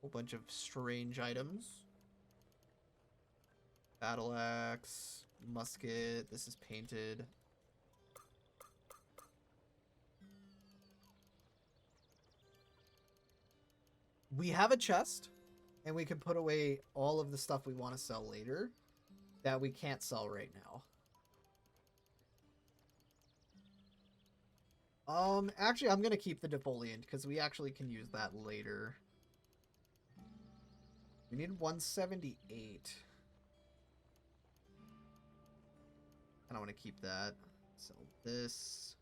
Whole bunch of strange items. Battle axe. Musket. This is painted. We have a chest. And we can put away all of the stuff we want to sell later. That we can't sell right now. Actually, I'm gonna keep the defoliant because we actually can use that later. We need 178. I don't want to keep that. Sell this.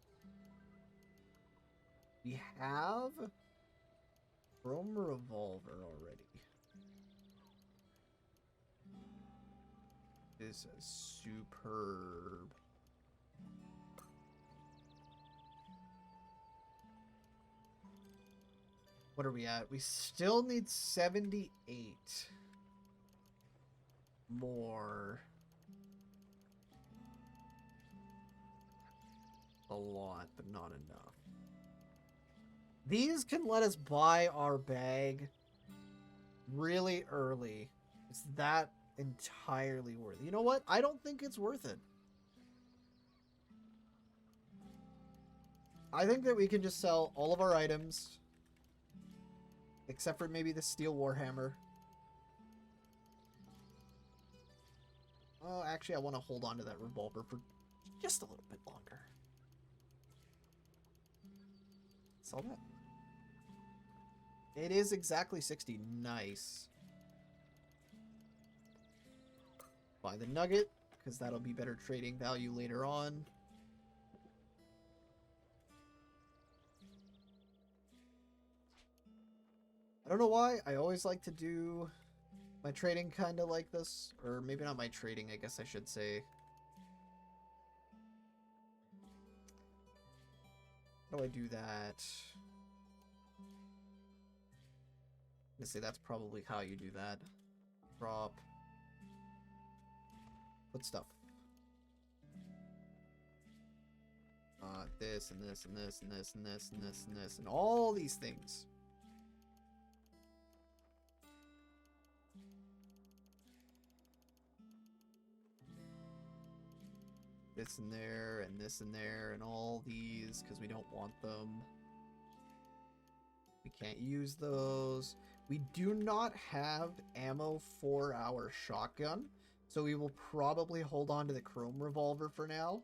We have chrome revolver already. This is superb. What are we at? We still need 78 more. A lot, but not enough. These can let us buy our bag really early. Is that entirely worth it? You know what? I don't think it's worth it. I think that we can just sell all of our items. Except for maybe the steel warhammer. Oh, actually, I want to hold on to that revolver for just a little bit longer. Sell that. It is exactly 60. Nice. Buy the nugget, because that'll be better trading value later on. I don't know why. I always like to do my trading kind of like this. Or maybe not my trading, I guess I should say. How do I do that? I'm gonna say that's probably how you do that. Drop. Put stuff. This and this and this and this and this and this and this and all these things. This in there and this in there and all these because we don't want them. We can't use those. We do not have ammo for our shotgun, so we will probably hold on to the chrome revolver for now.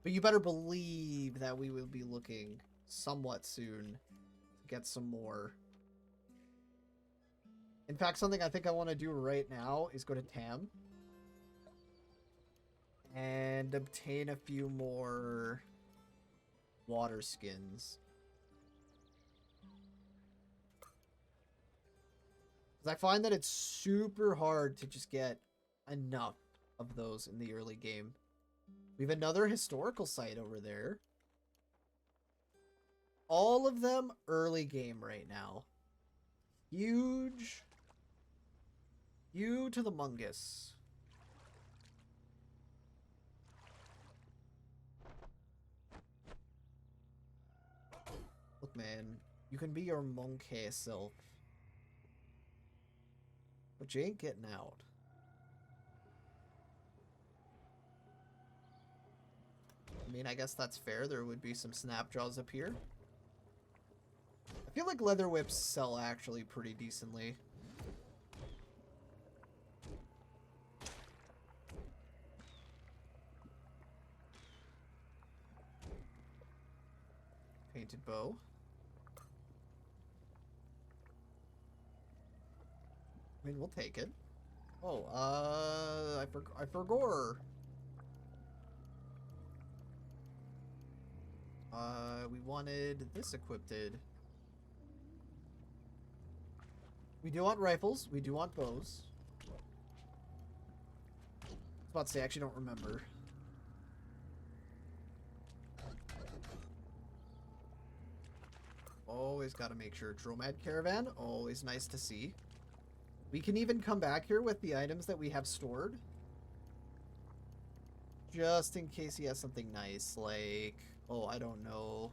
But you better believe that we will be looking somewhat soon to get some more. In fact, something I think I want to do right now is go to Tam and obtain a few more water skins. Because I find that it's super hard to just get enough of those in the early game. We have another historical site over there. All of them early game right now. Huge. You to the mungus. Look, man, you can be your monkey self, but you ain't getting out. I mean, I guess that's fair. There would be some snapjaws up here. I feel like leather whips sell actually pretty decently. Painted bow. I mean, we'll take it. Oh, I forgot. We wanted this equipped. We do want rifles. We do want bows. I was about to say, I actually don't remember. Always got to make sure. Dromad Caravan, always nice to see. We can even come back here with the items that we have stored. Just in case he has something nice, like, oh, I don't know.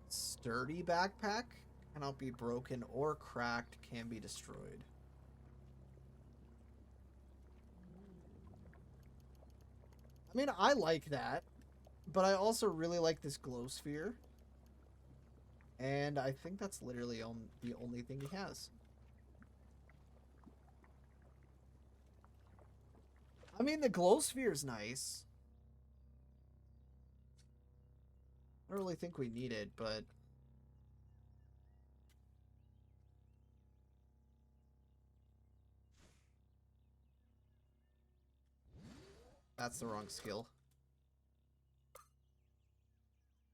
Sturdy backpack. Cannot be broken or cracked, can be destroyed. I mean, I like that, but I also really like this glow sphere. And I think that's literally the only thing he has. I mean, the glow sphere is nice. I don't really think we need it, but... That's the wrong skill.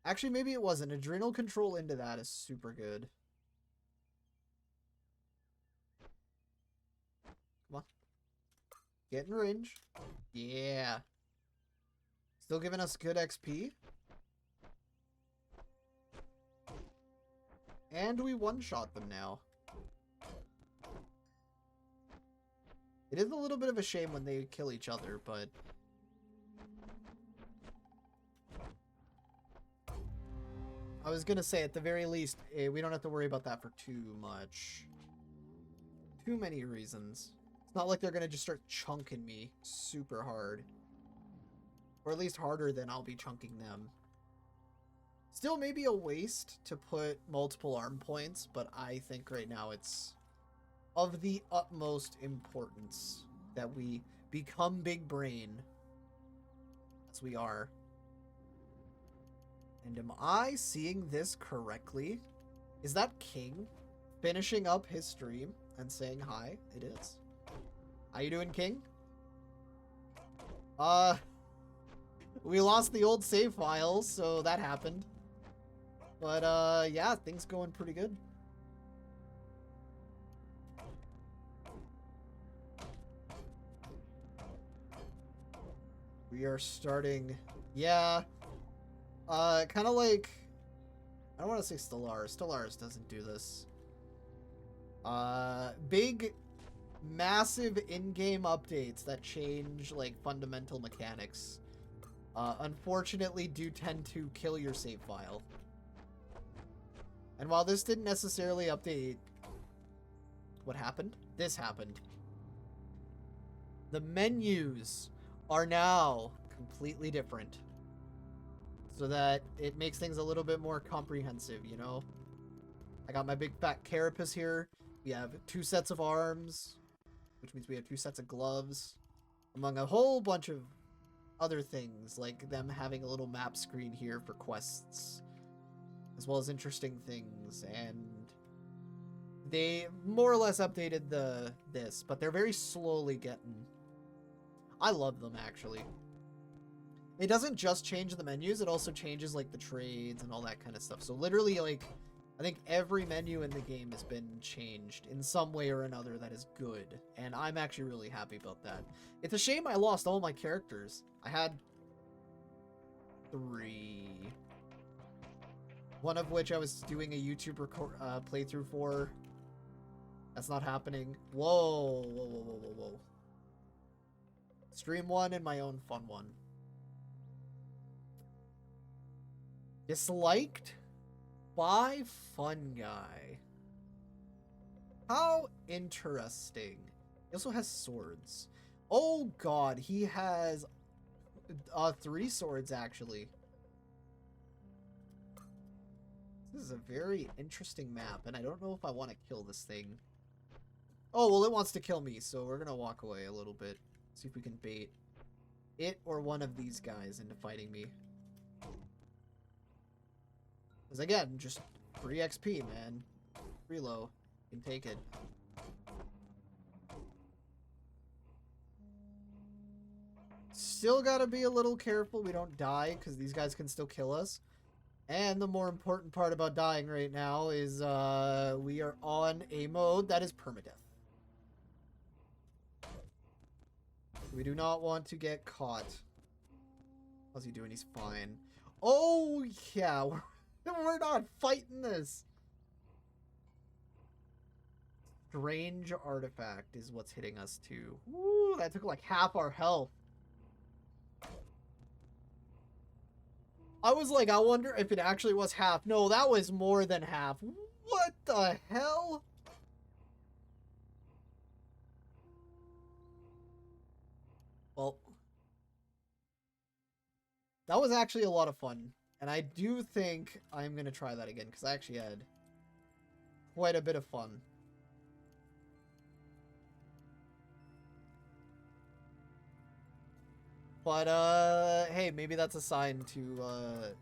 Actually, maybe it wasn't. Adrenal control into that is super good. Come on. Get in range. Yeah. Still giving us good XP. And we one-shot them now. It is a little bit of a shame when they kill each other, but... I was gonna say, at the very least, we don't have to worry about that for too much. Too many reasons. It's not like they're gonna just start chunking me super hard. Or at least harder than I'll be chunking them. Still maybe a waste to put multiple arm points, but I think right now it's of the utmost importance that we become big brain. As we are. And am I seeing this correctly? Is that King finishing up his stream and saying hi? It is. How you doing, King? We lost the old save files, so that happened. But, yeah, things going pretty good. We are starting... Yeah... kind of like... I don't want to say Stellaris. Stellaris doesn't do this. Big, massive in-game updates that change, like, fundamental mechanics. Unfortunately, do tend to kill your save file. And while this didn't necessarily update... What happened? This happened. The menus are now completely different. So that it makes things a little bit more comprehensive, you know? I got my big fat carapace here. We have 2 sets of arms, which means we have 2 sets of gloves, among a whole bunch of other things, like them having a little map screen here for quests, as well as interesting things, and they more or less updated this, but they're very slowly getting... I love them, actually. It doesn't just change the menus, it also changes, like, the trades and all that kind of stuff. So literally, like, I think every menu in the game has been changed in some way or another that is good, and I'm actually really happy about that. It's a shame I lost all my characters. I had 3. One of which I was doing a YouTube playthrough for. That's not happening. Whoa, whoa, whoa, whoa, whoa, whoa. Stream 1 and my own fun one. Disliked by Fun Guy. How interesting. He also has swords. Oh god, he has 3 swords actually. This is a very interesting map, and I don't know if I want to kill this thing. Oh, well, it wants to kill me, so we're gonna walk away a little bit. See if we can bait it or one of these guys into fighting me. Because again, just free XP, man. Reload. You can take it. Still gotta be a little careful we don't die, because these guys can still kill us. And the more important part about dying right now is we are on a mode that is permadeath. We do not want to get caught. How's he doing? He's fine. Oh, yeah. We're not fighting this. Strange artifact is what's hitting us too. Woo, that took like half our health. I was like, I wonder if it actually was half. No, that was more than half. What the hell? Well, that was actually a lot of fun. And I do think I'm going to try that again, because I actually had quite a bit of fun. But, hey, maybe that's a sign to,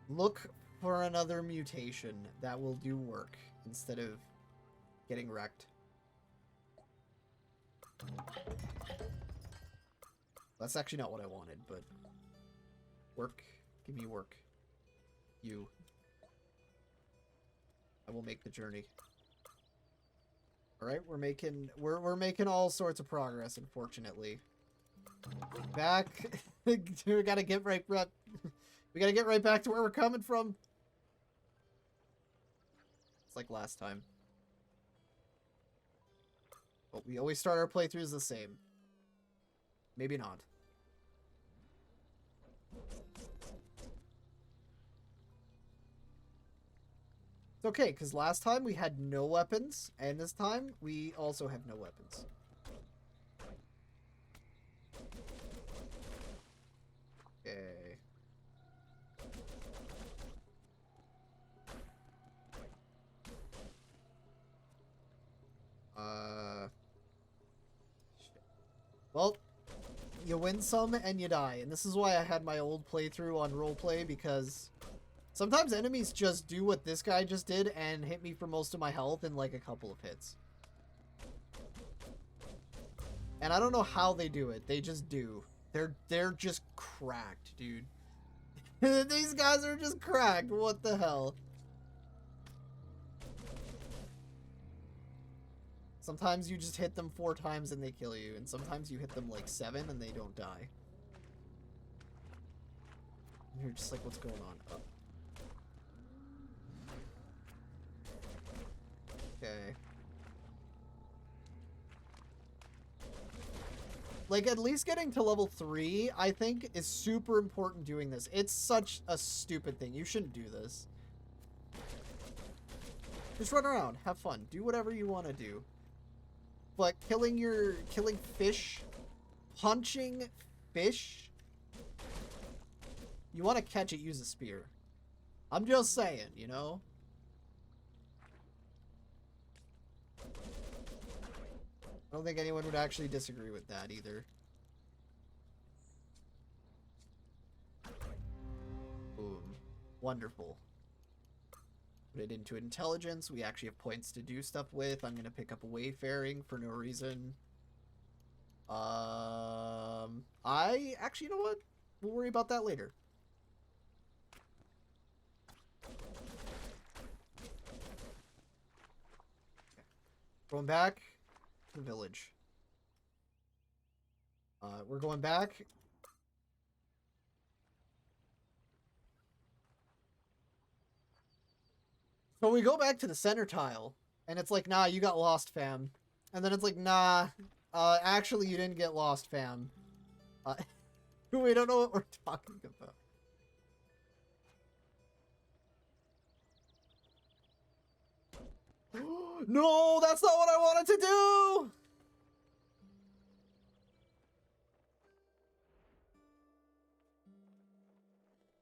look for another mutation that will do work instead of getting wrecked. That's actually not what I wanted, but work. Give me work. You. I will make the journey. Alright, we're making all sorts of progress, unfortunately. Back. We gotta get right back to where we're coming from. It's like last time. But we always start our playthroughs the same. Maybe not. It's okay, because last time we had no weapons, and this time we also have no weapons. Okay. Shit. Well, you win some and you die, and this is why I had my old playthrough on roleplay, because sometimes enemies just do what this guy just did and hit me for most of my health in like a couple of hits. And I don't know how they do it. They just do. They're just cracked, dude. These guys are just cracked. What the hell? Sometimes you just hit them 4 times and they kill you, and sometimes you hit them like 7 and they don't die. And you're just like, what's going on? Oh. Okay. Like, at least getting to level 3, I think, is super important doing this. It's such a stupid thing. You shouldn't do this. Just run around. Have fun. Do whatever you want to do. But killing fish, punching fish, you want to catch it, use a spear. I'm just saying, you know? I don't think anyone would actually disagree with that either. Boom. Wonderful. Put it into intelligence. We actually have points to do stuff with. I'm going to pick up a wayfaring for no reason. I actually, you know what? We'll worry about that later. Okay. Going back to the village. We're going back. So we go back to the center tile, and it's like, nah, you got lost, fam. And then it's like, nah, actually, you didn't get lost, fam. We don't know what we're talking about. No, that's not what I wanted to do!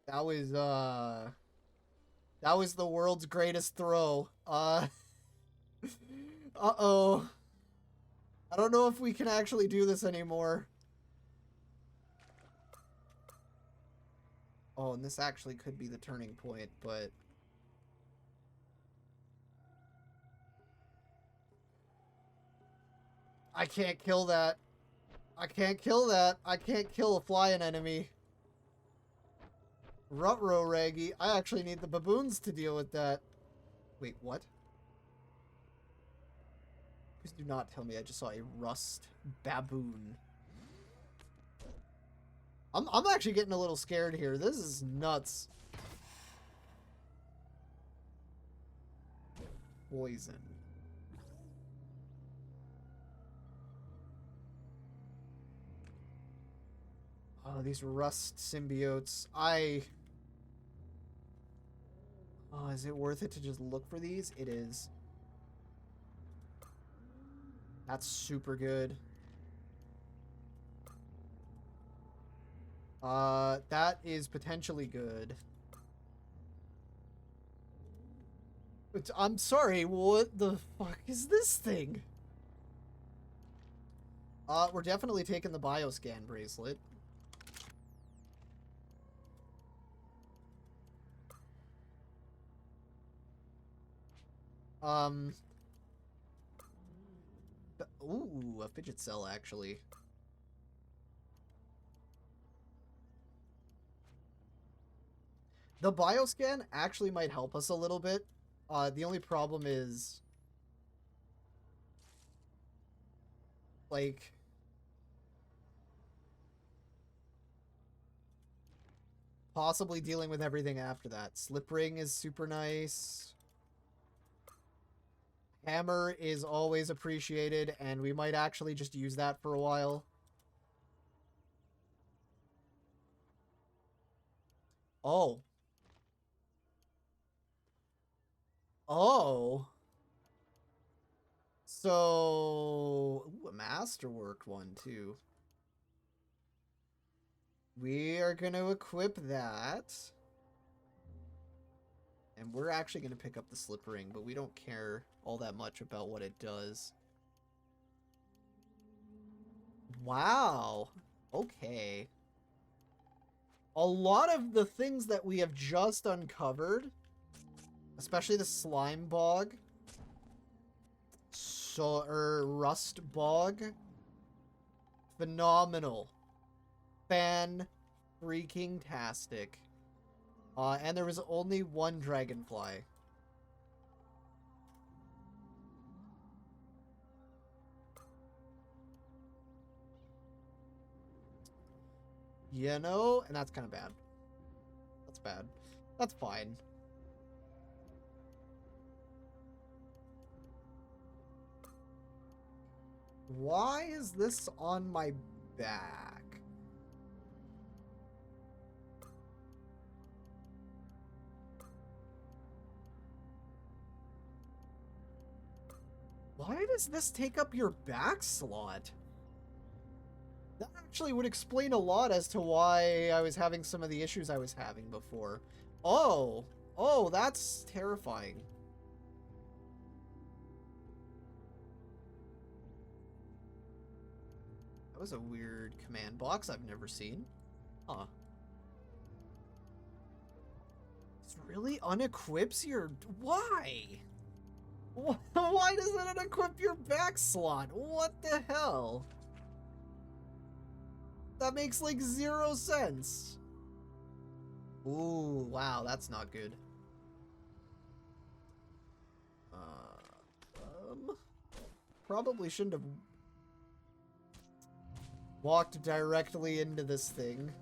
That was the world's greatest throw. Uh-oh. I don't know if we can actually do this anymore. Oh, and this actually could be the turning point, but... I can't kill that. I can't kill that. I can't kill a flying enemy. Ruh-roh, Raggy. I actually need the baboons to deal with that. Wait, what? Please do not tell me I just saw a rust baboon. I'm actually getting a little scared here. This is nuts. Poison. Oh, these rust symbiotes. Oh, is it worth it to just look for these? It is. That's super good. That is potentially good. I'm sorry, what the fuck is this thing? We're definitely taking the bioscan bracelet. Ooh, a fidget cell, actually. The bioscan actually might help us a little bit. The only problem is... like... possibly dealing with everything after that. Slip ring is super nice. Hammer is always appreciated, and we might actually just use that for a while. Oh. Oh. So... ooh, a masterwork one, too. We are going to equip that. And we're actually going to pick up the slip ring, but we don't care all that much about what it does. Wow. Okay. A lot of the things that we have just uncovered, especially the slime bog, rust bog, phenomenal. Fan-freaking-tastic. And there was only one dragonfly. You know? And that's kind of bad. That's bad. That's fine. Why is this on my back? Why does this take up your back slot? That actually would explain a lot as to why I was having some of the issues I was having before. Oh! Oh, that's terrifying. That was a weird command box I've never seen. Huh. This really unequips your... Why? Why does it unequip your back slot? What the hell? That makes like 0 sense. Ooh, wow, that's not good. Probably shouldn't have walked directly into this thing.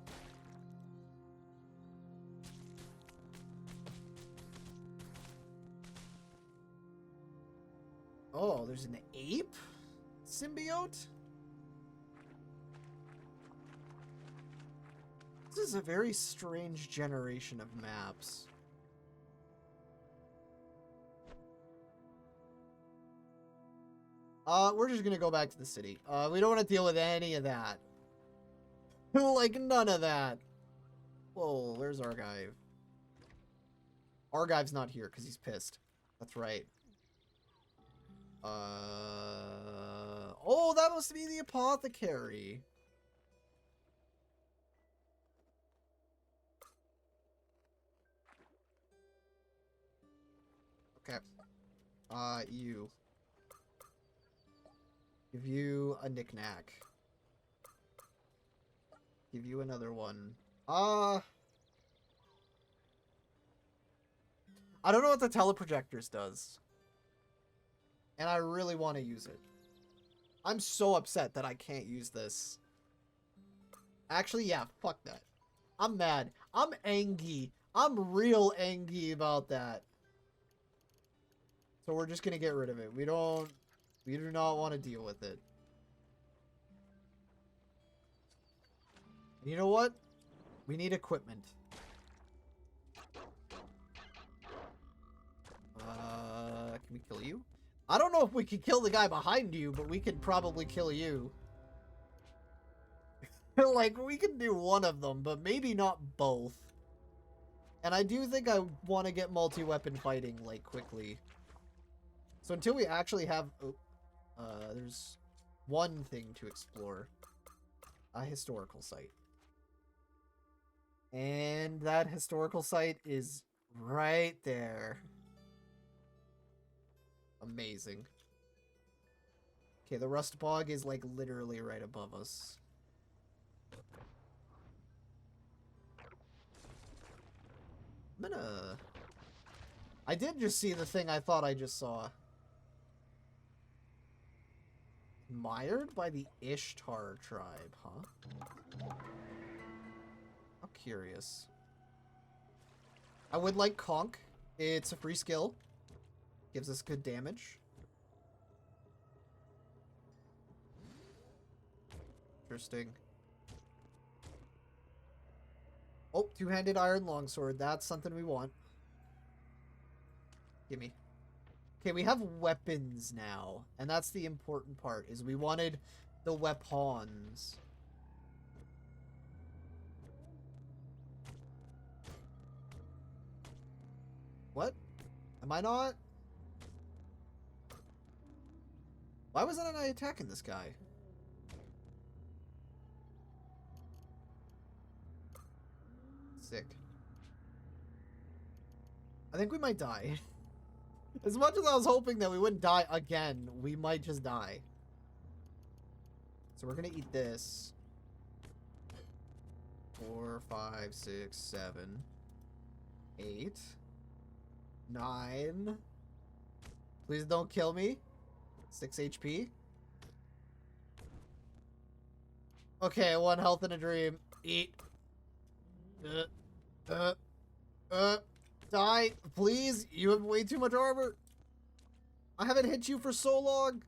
Oh, there's an ape symbiote? This is a very strange generation of maps. We're just gonna go back to the city. We don't want to deal with any of that. Like, none of that. Whoa, where's Argive? Argive's not here because he's pissed. That's right. Oh, that must be the apothecary. Okay. You. Give you a knick-knack. Give you another one. I don't know what the teleprojectors does. And I really want to use it. I'm so upset that I can't use this. Actually, yeah, fuck that. I'm mad. I'm angry. I'm real angry about that. So we're just gonna get rid of it. We do not want to deal with it. And you know what? We need equipment. Can we kill you? I don't know if we can kill the guy behind you, but we can probably kill you. Like, we can do one of them, but maybe not both. And I do think I want to get multi-weapon fighting, like, quickly. So until we actually have... there's one thing to explore. A historical site. And that historical site is right there. Amazing. Okay, the rust bog is like literally right above us. I'm gonna... I did just see the thing I thought I just saw. Mired by the Ishtar tribe, huh? How curious. I would like Conk. It's a free skill. Gives us good damage. Interesting. Oh, two-handed iron longsword. That's something we want. Gimme. Okay, we have weapons now. And that's the important part, is we wanted the weapons. What? Am I not? Why wasn't I attacking this guy? Sick. I think we might die. As much as I was hoping that we wouldn't die again, we might just die. So we're gonna eat this. 4, 5, 6, 7, 8, 9. Please don't kill me. 6 HP. Okay, 1 health in a dream. Eat. Die, please. You have way too much armor. I haven't hit you for so long.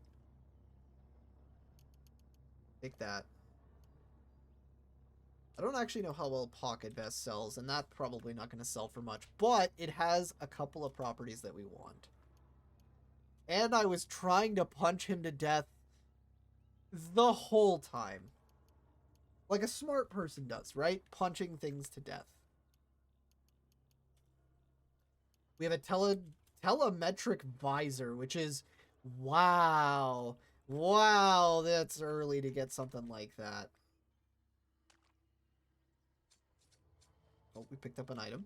Take that. I don't actually know how well Pocket Vest sells, and that's probably not going to sell for much, but it has a couple of properties that we want. And I was trying to punch him to death the whole time. Like a smart person does, right? Punching things to death. We have a telemetric visor, which is... Wow. Wow, that's early to get something like that. Oh, we picked up an item.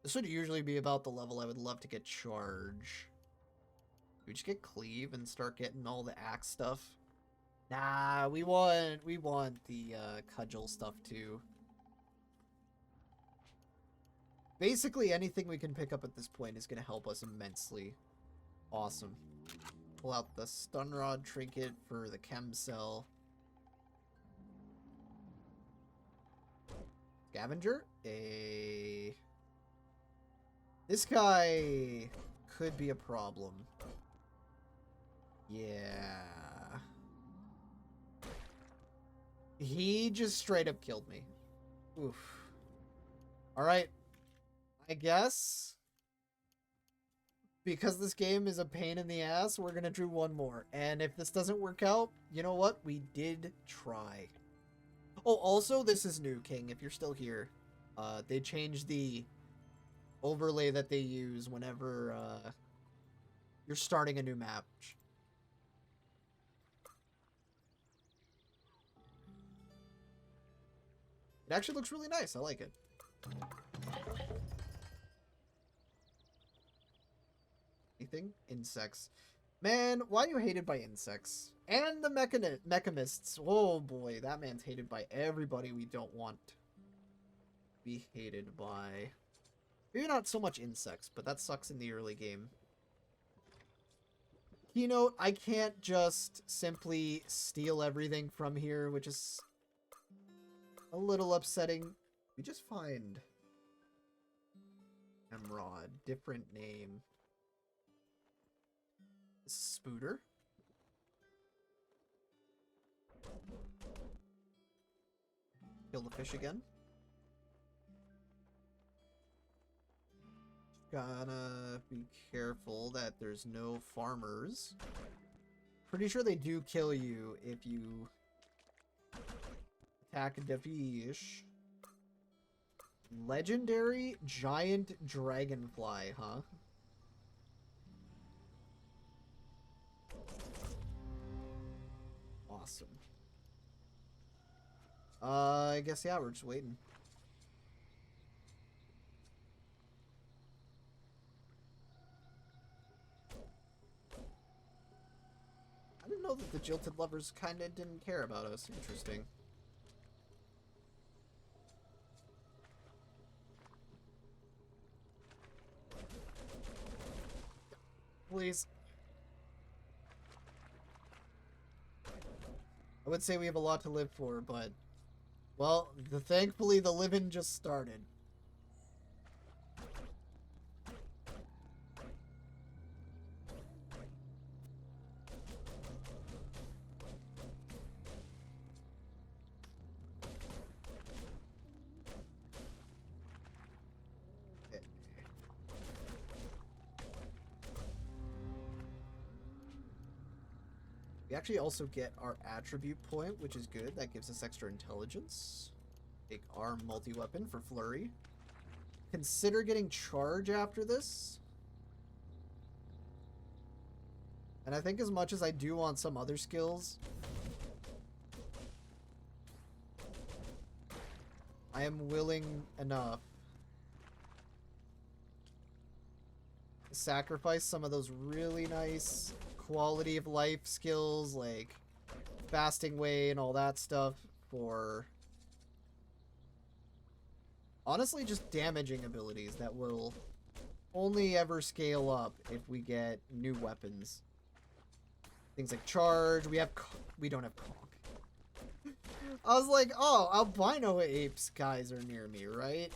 This would usually be about the level I would love to get charge. We just get cleave and start getting all the axe stuff. Nah, we want the cudgel stuff too. Basically, anything we can pick up at this point is going to help us immensely. Awesome. Pull out the stun rod trinket for the chem cell. Scavenger? This guy could be a problem. Yeah. He just straight up killed me. Oof. Alright. I guess because this game is a pain in the ass, we're gonna do one more. And if this doesn't work out, you know what? We did try. Oh, also, this is new, King, if you're still here. They changed the overlay that they use whenever you're starting a new map. It actually looks really nice. I like it. Anything? Insects. Man, why are you hated by insects? And the mechanists. Oh boy, that man's hated by everybody we don't want to be hated by. Maybe not so much insects, but that sucks in the early game. Keynote, I can't just simply steal everything from here, which is a little upsetting. We just find Emerald, different name. Spooter. Kill the fish again. Gotta be careful that there's no farmers. Pretty sure they do kill you if you attack the fish. Legendary giant dragonfly, huh? Awesome. I guess, yeah, we're just waiting. I didn't know that the jilted lovers kinda didn't care about us. Interesting. Please. I would say we have a lot to live for, but... well, thankfully the living just started. We actually also get our attribute point, which is good. That gives us extra intelligence. Take our multi-weapon for flurry. Consider getting charge after this. And I think as much as I do want some other skills, I am willing enough to sacrifice some of those really nice quality of life skills like fasting way and all that stuff for honestly just damaging abilities that will only ever scale up if we get new weapons. Things like charge, we don't have conk. I was like, oh, albino apes guys are near me, right?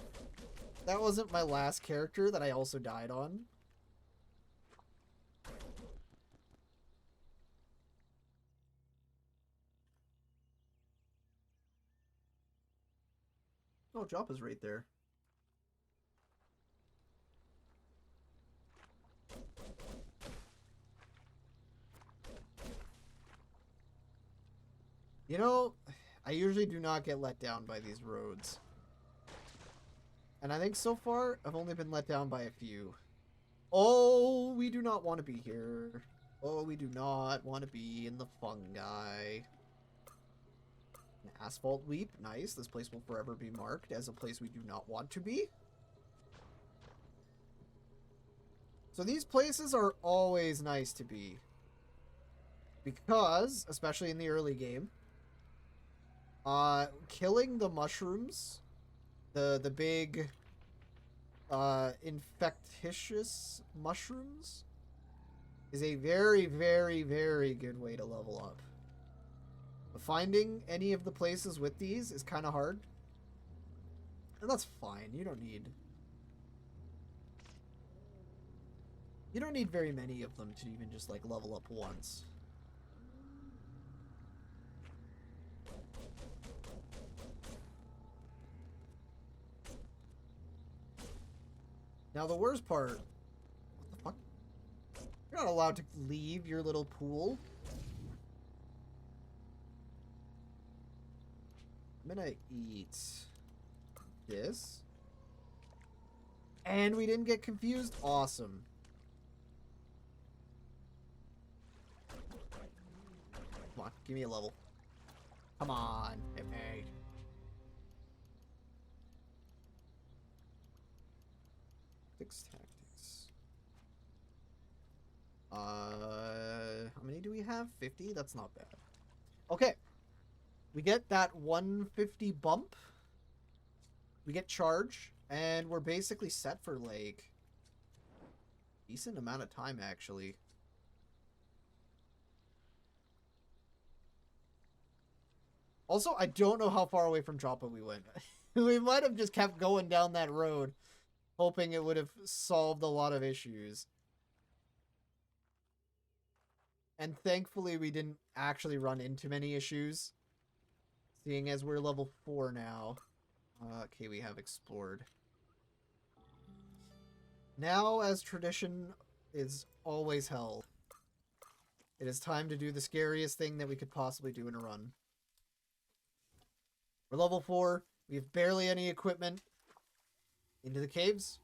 That wasn't my last character that I also died on. Oh, Joppa's right there. You know, I usually do not get let down by these roads. And I think so far, I've only been let down by a few. Oh, we do not want to be here. Oh, we do not want to be in the fungi. An asphalt leap. Nice. This place will forever be marked as a place we do not want to be. So these places are always nice to be. Because, especially in the early game, killing the mushrooms, the big infectious mushrooms, is a very, very, very good way to level up. But finding any of the places with these is kind of hard. And that's fine. You don't need very many of them to even just like level up once. Now the worst part, what the fuck? You're not allowed to leave your little pool. I'm gonna eat this. And we didn't get confused? Awesome. Come on, give me a level. Come on, hit me. Tactics. How many do we have? 50? That's not bad. Okay. We get that 150 bump. We get charge. And we're basically set for, like, decent amount of time, actually. Also, I don't know how far away from Joppa we went. We might have just kept going down that road, hoping it would have solved a lot of issues. And thankfully, we didn't actually run into many issues, seeing as we're level 4 now. Okay, we have explored. Now, as tradition is always held, it is time to do the scariest thing that we could possibly do in a run. We're level 4. We have barely any equipment. Into the caves.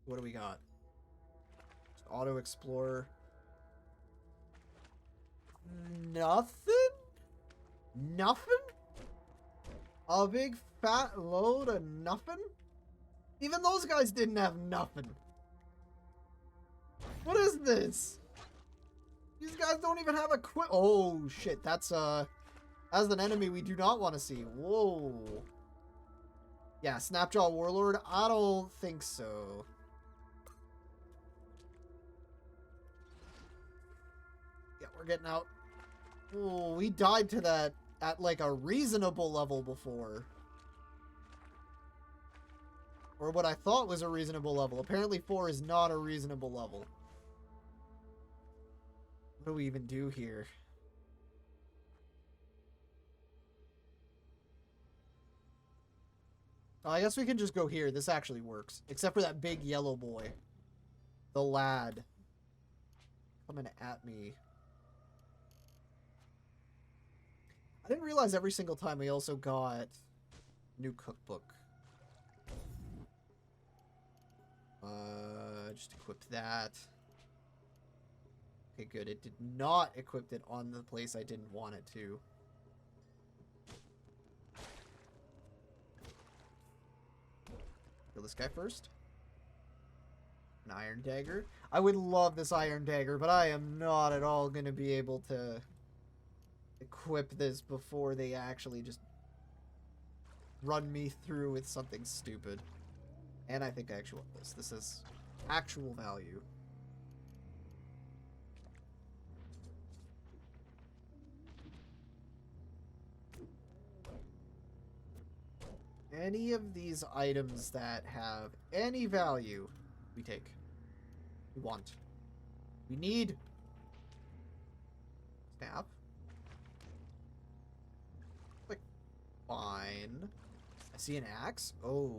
What do we got? Just auto explore. Nothing? Nothing? A big fat load of nothing? Even those guys didn't have nothing. What is this? These guys don't even have a quick. Oh shit, that's as an enemy we do not want to see. Whoa. Yeah, Snapjaw Warlord, I don't think so. Yeah, we're getting out. Oh, we died to that at like a reasonable level before. Or what I thought was a reasonable level. Apparently 4 is not a reasonable level. What do we even do here? Oh, I guess we can just go here. This actually works. Except for that big yellow boy. The lad. Coming at me. I didn't realize every single time we also got new cookbook. Just equip that. Okay, good. It did not equip it on the place I didn't want it to. Kill this guy first. An iron dagger. I would love this iron dagger, but I am not at all going to be able to equip this before they actually just run me through with something stupid. And I think I actually want this. This is actual value. Any of these items that have any value, we take. We want. We need. Staff. Like, fine. I see an axe. Oh.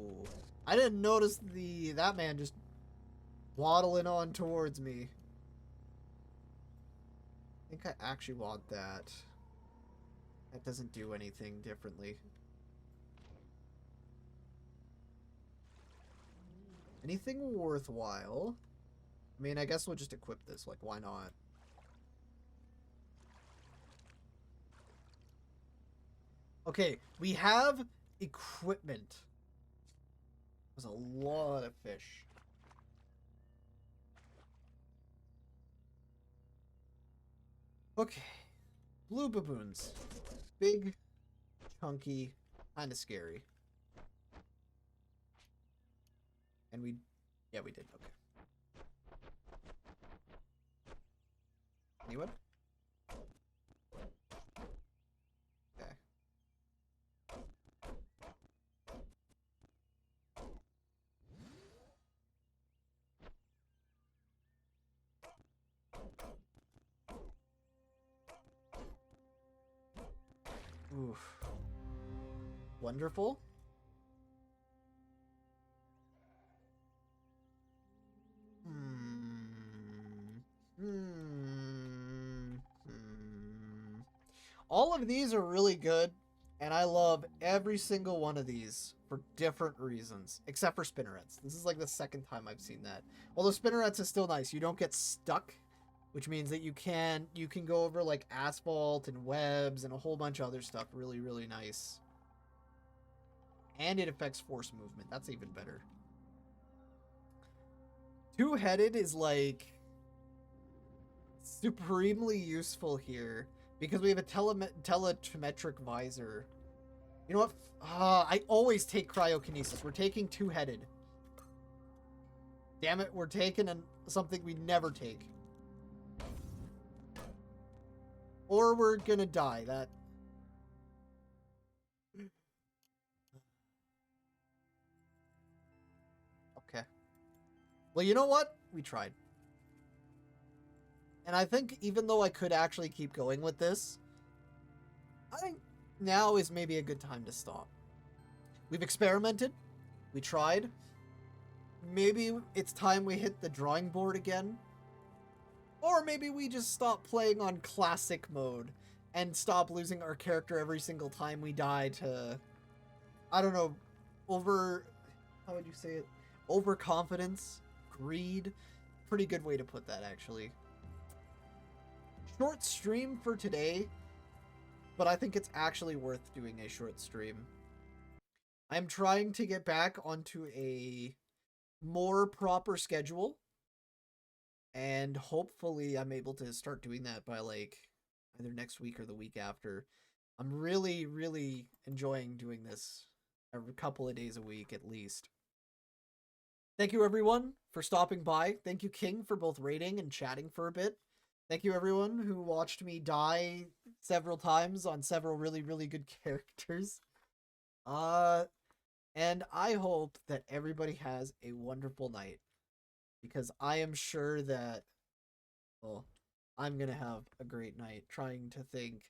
I didn't notice that man just waddling on towards me. I think I actually want that. That doesn't do anything differently. Anything worthwhile? I mean, I guess we'll just equip this. Like, why not? Okay, we have equipment. There's a lot of fish. Okay. Blue baboons. Big, chunky, kind of scary. And we... Yeah, we did. Okay. Anyone? Okay. Oof. Wonderful. All of these are really good, and I love every single one of these for different reasons, except for spinnerets. This is like the second time I've seen that. Although spinnerets is still nice. You don't get stuck, which means that you can go over like asphalt and webs and a whole bunch of other stuff. Really, really nice. And it affects force movement. That's even better. Two-headed is like supremely useful here because we have a telemetric visor. You know what? I always take cryokinesis. We're taking two-headed. Damn it, we're taking something we never take. Or we're gonna die. That... Okay. Well, you know what? We tried. And I think even though I could actually keep going with this, I think now is maybe a good time to stop. We've experimented. We tried. Maybe it's time we hit the drawing board again. Or maybe we just stop playing on classic mode and stop losing our character every single time we die to, I don't know, how would you say it? Overconfidence, greed. Pretty good way to put that, actually. Short stream for today, but I think it's actually worth doing a short stream. I'm trying to get back onto a more proper schedule, and hopefully I'm able to start doing that by like either next week or the week after. I'm really, really enjoying doing this a couple of days a week at least. Thank you everyone for stopping by. Thank you King for both rating and chatting for a bit. Thank you everyone who watched me die several times on several really, really good characters. And I hope that everybody has a wonderful night, because I am sure that, well, I'm going to have a great night trying to think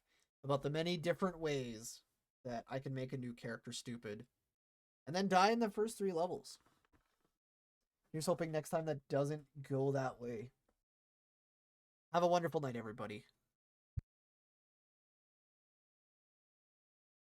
about the many different ways that I can make a new character stupid and then die in the first 3 levels. Here's hoping next time that doesn't go that way. Have a wonderful night, everybody.